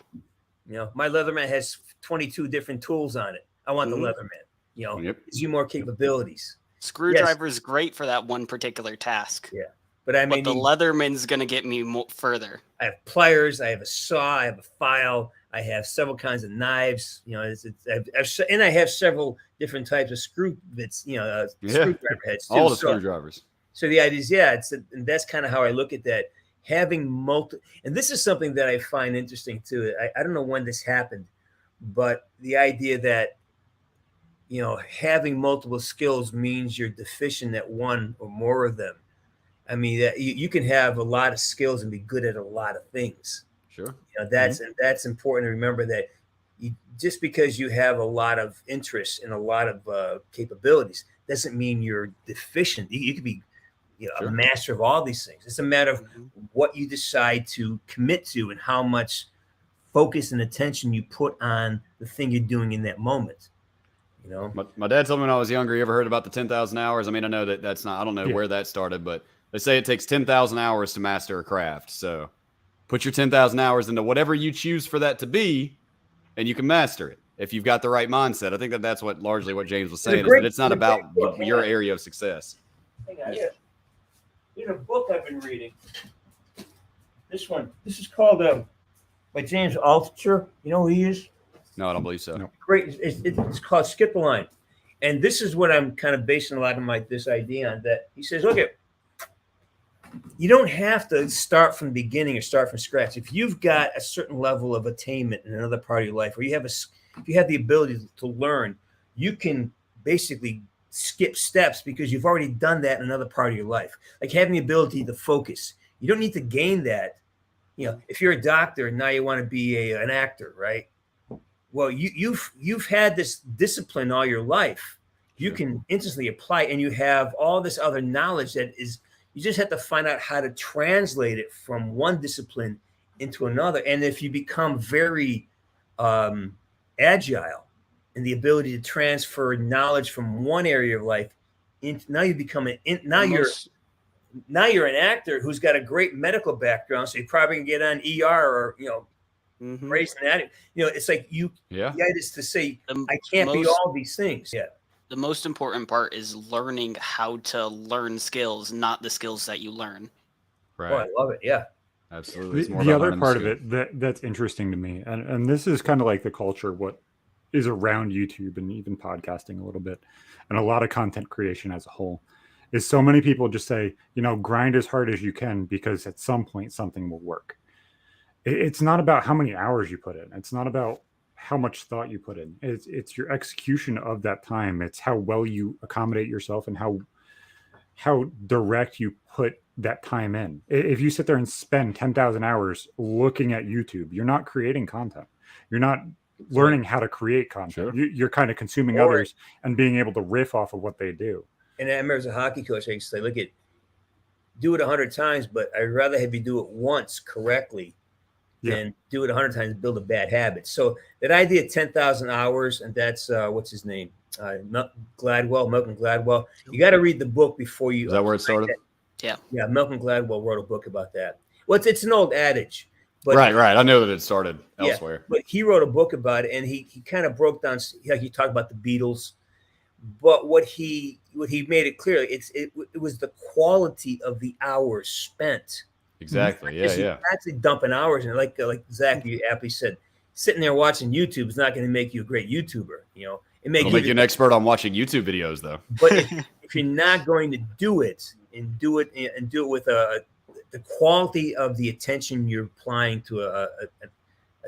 You know, my Leatherman has 22 different tools on it. I want Mhm. the Leatherman. You know, Yep. gives you more capabilities. Screwdriver is great for that one particular task. Yeah. But I But mean, the Leatherman's gonna get me further. I have pliers, I have a saw, I have a file, I have several kinds of knives. You know, and I have several different types of screw bits. You know, screwdriver heads too. All the So- screwdrivers. So the idea is, and that's kind of how I look at that. Having and this is something that I find interesting too. I don't know when this happened, but the idea that, you know, having multiple skills means you're deficient at one or more of them. I mean, that you can have a lot of skills and be good at a lot of things. Sure. You know, that's important to remember that just because you have a lot of interests and a lot of capabilities doesn't mean you're deficient. You could be, you know, Sure. a master of all these things. It's a matter of what you decide to commit to and how much focus and attention you put on the thing you're doing in that moment. You know, My dad told me when I was younger. You ever heard about the 10,000 hours? I mean, I know that's not. I don't know Yeah. where that started, but they say it takes 10,000 hours to master a craft. So put your 10,000 hours into whatever you choose for that to be, and you can master it if you've got the right mindset. I think that's largely what James was It's a saying. Is great- that it's not it's a about great book. Hang your on. area of success. hang on, here's a book I've been reading. This is called by James Altucher. You know who he is? No, I don't believe so. No. Great. It's called Skip the Line. And this is what I'm kind of basing a lot of this idea on. That he says, look, you don't have to start from the beginning or start from scratch. If you've got a certain level of attainment in another part of your life, or if you have the ability to learn, you can basically skip steps because you've already done that in another part of your life. Like having the ability to focus. You don't need to gain that. You know, if you're a doctor and now you want to be an actor, right? Well, you've had this discipline all your life. You Sure. can instantly apply, and you have all this other knowledge that is. You just have to find out how to translate it from one discipline into another. And if you become very agile in the ability to transfer knowledge from one area of life into, now you become now you're an actor who's got a great medical background, so you probably can get on ER or, you know, Grey's Anatomy. You know, it's like Yeah. the idea is to say, The I can't be most- all these things. Yeah. The most important part is learning how to learn skills, not the skills that you learn. Oh, Right. I love it. Yeah. Absolutely. It's The, more the about other learning the part of skill. it that's interesting to me, and this is kind of like the culture, what is around YouTube and even podcasting a little bit, and a lot of content creation as a whole, is so many people just say, you know, grind as hard as you can because at some point something will work. It's not about how many hours you put in. It's not about how much thought you put in. It's your execution of that time. It's how well you accommodate yourself and how direct you put that time in. If you sit there and spend 10,000 hours looking at YouTube, you're not creating content. You're not learning how to create content. Sure. You're kind of consuming Or- others and being able to riff off of what they do. And I remember as a hockey coach, I used to say, look, do it 100 times, but I'd rather have you do it once correctly than do it 100 times and build a bad habit. So that idea of 10,000 hours, and that's what's his name? Malcolm Gladwell. You got to read the book before you. Is that where it started? Yeah, Malcolm Gladwell wrote a book about that. Well, it's an old adage. But Right. I know that it started Yeah. elsewhere. But he wrote a book about it, and he kind of broke down. He talked about the Beatles, but what he made it clear, it was the quality of the hours spent. Exactly. Yeah, You're yeah. actually dumping hours, and like Zach, you aptly said, sitting there watching YouTube is not going to make you a great YouTuber. You know, it may It'll give make you an expert on watching YouTube videos, though. But if you're not going to do it and do it with the quality of the attention you're applying to a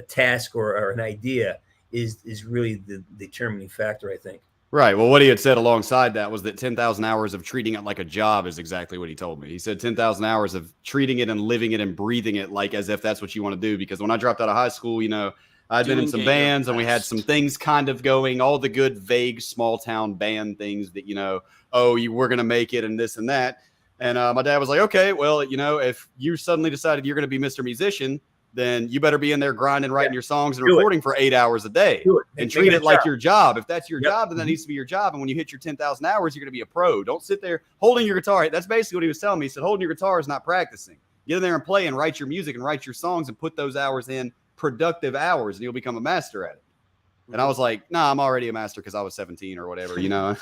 task or an idea is really the determining factor, I think. Right. Well, what he had said alongside that was that 10,000 hours of treating it like a job is exactly what he told me. He said 10,000 hours of treating it and living it and breathing it like as if that's what you want to do. Because when I dropped out of high school, you know, I'd been in some bands and we had some things kind of going, all the good, vague, small town band things that, you know, oh, you were going to make it and this and that. And my dad was like, okay, well, you know, if you suddenly decided you're going to be Mr. Musician, then you better be in there grinding, writing your songs and recording for 8 hours a day and treat it like your job. If that's your job, then that needs to be your job. And when you hit your 10,000 hours, you're going to be a pro. Don't sit there holding your guitar. That's basically what he was telling me. He said, holding your guitar is not practicing. Get in there and play and write your music and write your songs and put those hours in, productive hours, and you'll become a master at it. And I was like, nah, I'm already a master because I was 17 or whatever, you know.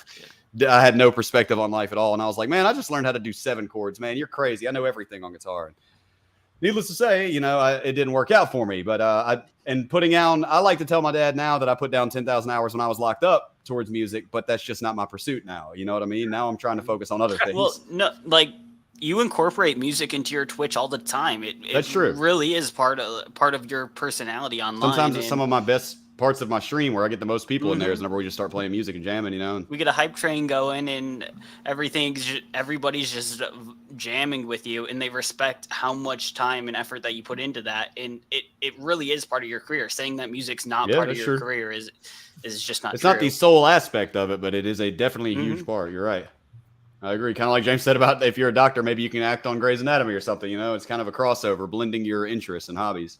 I had no perspective on life at all. And I was like, man, I just learned how to do 7 chords, man. You're crazy. I know everything on guitar. Needless to say, you know, it didn't work out for me. But I like to tell my dad now that I put down 10,000 hours when I was locked up towards music, but that's just not my pursuit now. You know what I mean? Now I'm trying to focus on other things. Well, no, like you incorporate music into your Twitch all the time. That's true. Really is part of your personality online. Sometimes it's some of my best parts of my stream where I get the most people in there is whenever we just start playing music and jamming, you know. We get a hype train going and everybody's just jamming with you, and they respect how much time and effort that you put into that, and it really is part of your career. Saying that music's not part of your career is just not it's true. not the sole aspect of it, but it is definitely a huge part. You're right. I agree. Kind of like James said about if you're a doctor, maybe you can act on Grey's Anatomy or something, you know. It's kind of a crossover, blending your interests and hobbies.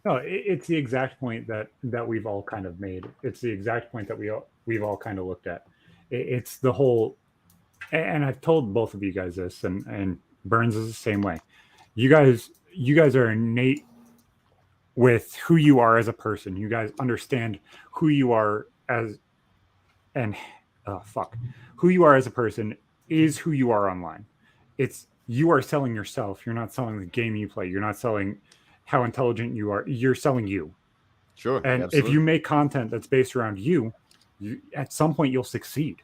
No, it's the exact point that we've all kind of made. It's the exact point that we've all kind of looked at. It's the whole, and I've told both of you guys this, and Burns is the same way. You guys are innate with who you are as a person. You guys understand who you are who you are as a person is who you are online. You are selling yourself. You're not selling the game you play. You're not selling how intelligent you are. You're selling you. Sure. And absolutely. if you make content that's based around you, at some point you'll succeed.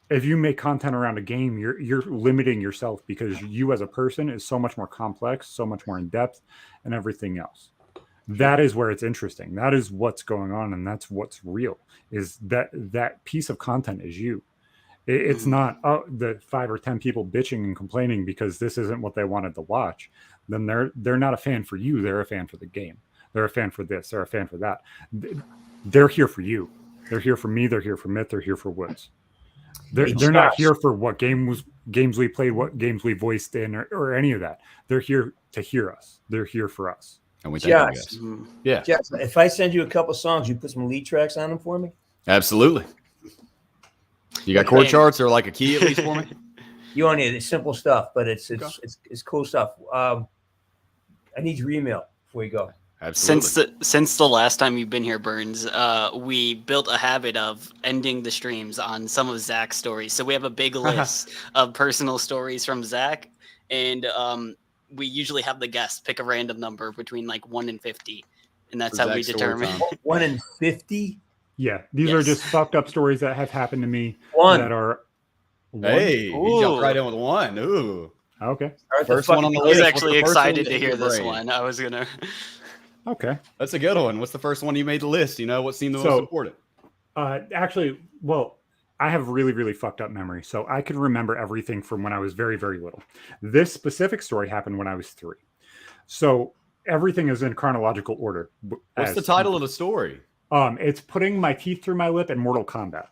If you make content around a game, you're limiting yourself because you as a person is so much more complex, so much more in depth, and everything else. That is where it's interesting. That is what's going on, and that's what's real. Is that piece of content is you. It's not the 5 or 10 people bitching and complaining because this isn't what they wanted to watch. Then they're not a fan for you. They're a fan for the game. They're a fan for this. They're a fan for that. They're here for you. They're here for me. They're here for Myth. They're here for Woods. They're not here for what games we played, what games we voiced in, or any of that. They're here to hear us. They're here for us. And we thank you guys. Yeah. Josh, if I send you a couple songs, you put some lead tracks on them for me? Absolutely. You got chord charts or like a key at least for me? You want it? It's simple stuff, but it's cool stuff. I need your email before you go. Absolutely. Since the last time you've been here, Burns, we built a habit of ending the streams on some of Zach's stories. So we have a big list of personal stories from Zach, and we usually have the guests pick a random number between like 1 and 50, and that's how we determine. 1 and 50. Yeah, these are just fucked up stories that have happened to me. That are. Hey, you jumped right in with 1. Ooh. Okay. First one on the I was list. actually excited to hear this one. I was gonna. Okay. That's a good one. What's the first one you made the list? You know, what seemed the most important? Actually, well, I have really, really fucked up memory. So I can remember everything from when I was very, very little. This specific story happened when I was 3. So everything is in chronological order. What's the title of the story? It's Putting My Teeth Through My Lip in Mortal Kombat.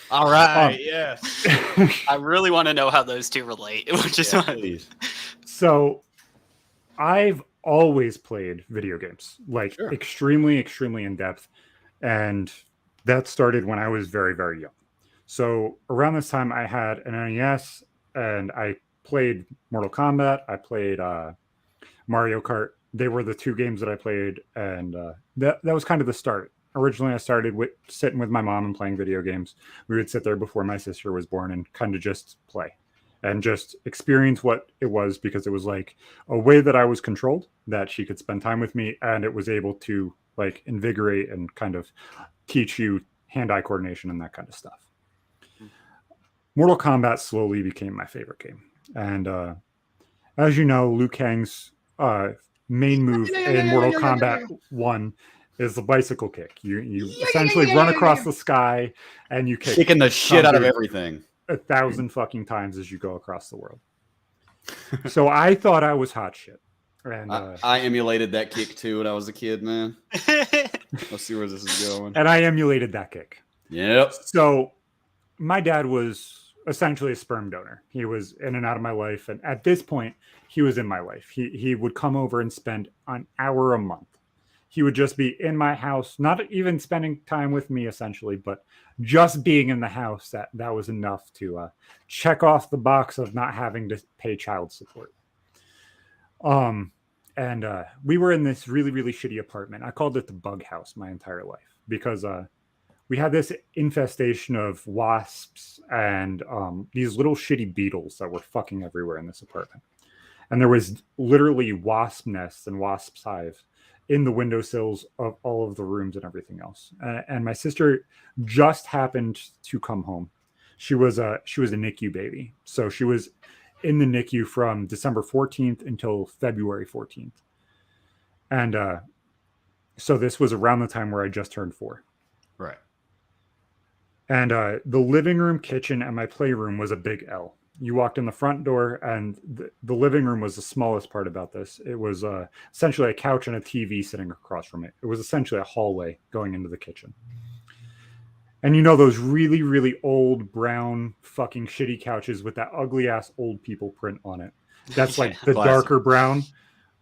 All right. Yes. I really want to know how those two relate. Please. So I've always played video games, like extremely, extremely in depth. And that started when I was very, very young. So around this time I had an NES and I played Mortal Kombat. I played Mario Kart. They were the 2 games that I played. And that was kind of the start. Originally, I started sitting with my mom and playing video games. We would sit there before my sister was born and kind of just play. and just experience what it was, because it was like a way that I was controlled, that she could spend time with me, and it was able to like invigorate and kind of teach you hand-eye coordination and that kind of stuff. Mortal Kombat slowly became my favorite game. And as you know, Liu Kang's main move in Mortal Kombat 1 is the bicycle kick. You essentially run across the sky and you kick Kicking the shit out of everything 1,000 fucking times as you go across the world. So I thought I was hot shit. And I emulated that kick too when I was a kid, man. Let's see where this is going. and I emulated that kick. Yep. So my dad was essentially a sperm donor. He was in and out of my life, and at this point, he was in my life. He would come over and spend an hour a month. He would just be in my house, not even spending time with me, essentially, but just being in the house. That was enough to check off the box of not having to pay child support. And we were in this really, really shitty apartment. I called it the bug house my entire life, because we had this infestation of wasps and these little shitty beetles that were fucking everywhere in this apartment. And there was literally wasp nests and wasp hives in the windowsills of all of the rooms and everything else. And my sister just happened to come home. She was a NICU baby. So she was in the NICU from December 14th until February 14th. And so this was around the time where I just turned 4. Right. And the living room, kitchen, and my playroom was a big L. You walked in the front door, and the living room was the smallest part about this. It was essentially a couch and a TV sitting across from it. It was essentially a hallway going into the kitchen. And you know those really, really old, brown, fucking shitty couches with that ugly-ass old people print on it? That's like the Classic. darker brown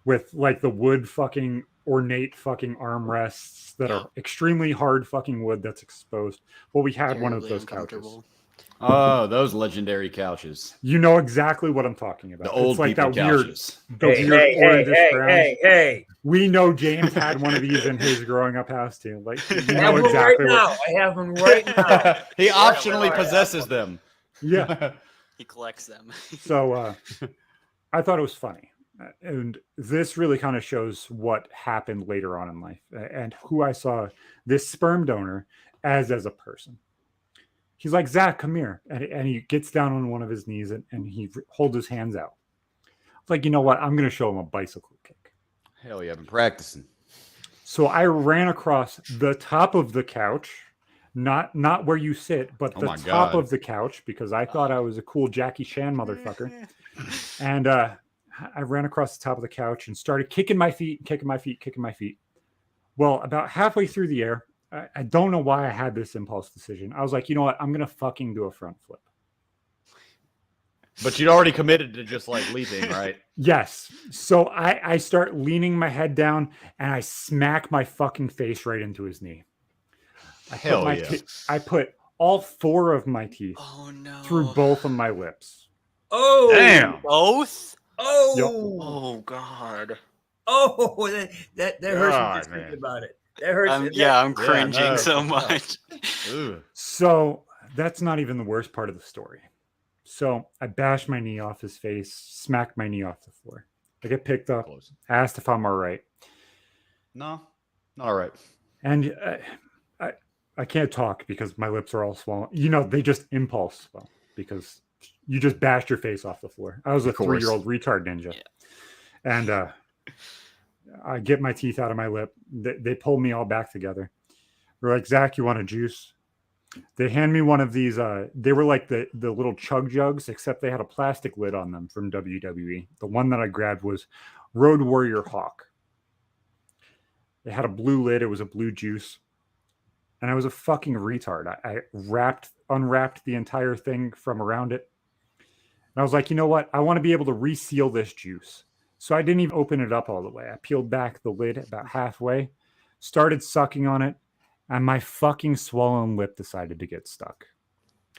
with like the wood fucking ornate fucking armrests that are extremely hard fucking wood that's exposed. Well, we had one of those couches. Oh, those legendary couches. You know exactly what I'm talking about. The old it's like people that couches. weird orangish brown. Hey. We know James had one of these in his growing up house too. Like, you I know have exactly one right what. now. I have one right now. He optionally possesses them. Yeah. He collects them. So I thought it was funny. And this really kind of shows what happened later on in life and who I saw this sperm donor as a person. He's like, Zach, come here. And he gets down on one of his knees and he holds his hands out. It's like, you know what? I'm going to show him a bicycle kick. Hell yeah, I've been practicing. So I ran across the top of the couch, not where you sit, but the top of the couch, because I thought I was a cool Jackie Chan motherfucker. And I ran across the top of the couch and started kicking my feet. Well, about halfway through the air, I don't know why I had this impulse decision. I was like, you know what? I'm going to fucking do a front flip. But you'd already committed to just like leaping, right? Yes. So I start leaning my head down and I smack my fucking face right into his knee. I put all 4 of my teeth through both of my lips. Oh, damn. Both? Oh, Yep. Oh, God. Oh, that hurts me just thinking about it. That hurts. I'm cringing so much. So that's not even the worst part of the story. So I bashed my knee off his face, smacked my knee off the floor. I get picked up, asked if I'm all right. No, not all right. And I can't talk because my lips are all swollen. You know, they just impulse swell because you just bashed your face off the floor. I was a 3-year-old retard ninja. Yeah. And I get my teeth out of my lip. They pull me all back together. They're like, Zach, you want a juice? They hand me one of these. They were like the little chug jugs, except they had a plastic lid on them from WWE. The one that I grabbed was Road Warrior Hawk. It had a blue lid. It was a blue juice. And I was a fucking retard. I unwrapped the entire thing from around it. And I was like, you know what? I want to be able to reseal this juice. So I didn't even open it up all the way. I peeled back the lid about halfway, started sucking on it, and my fucking swollen lip decided to get stuck.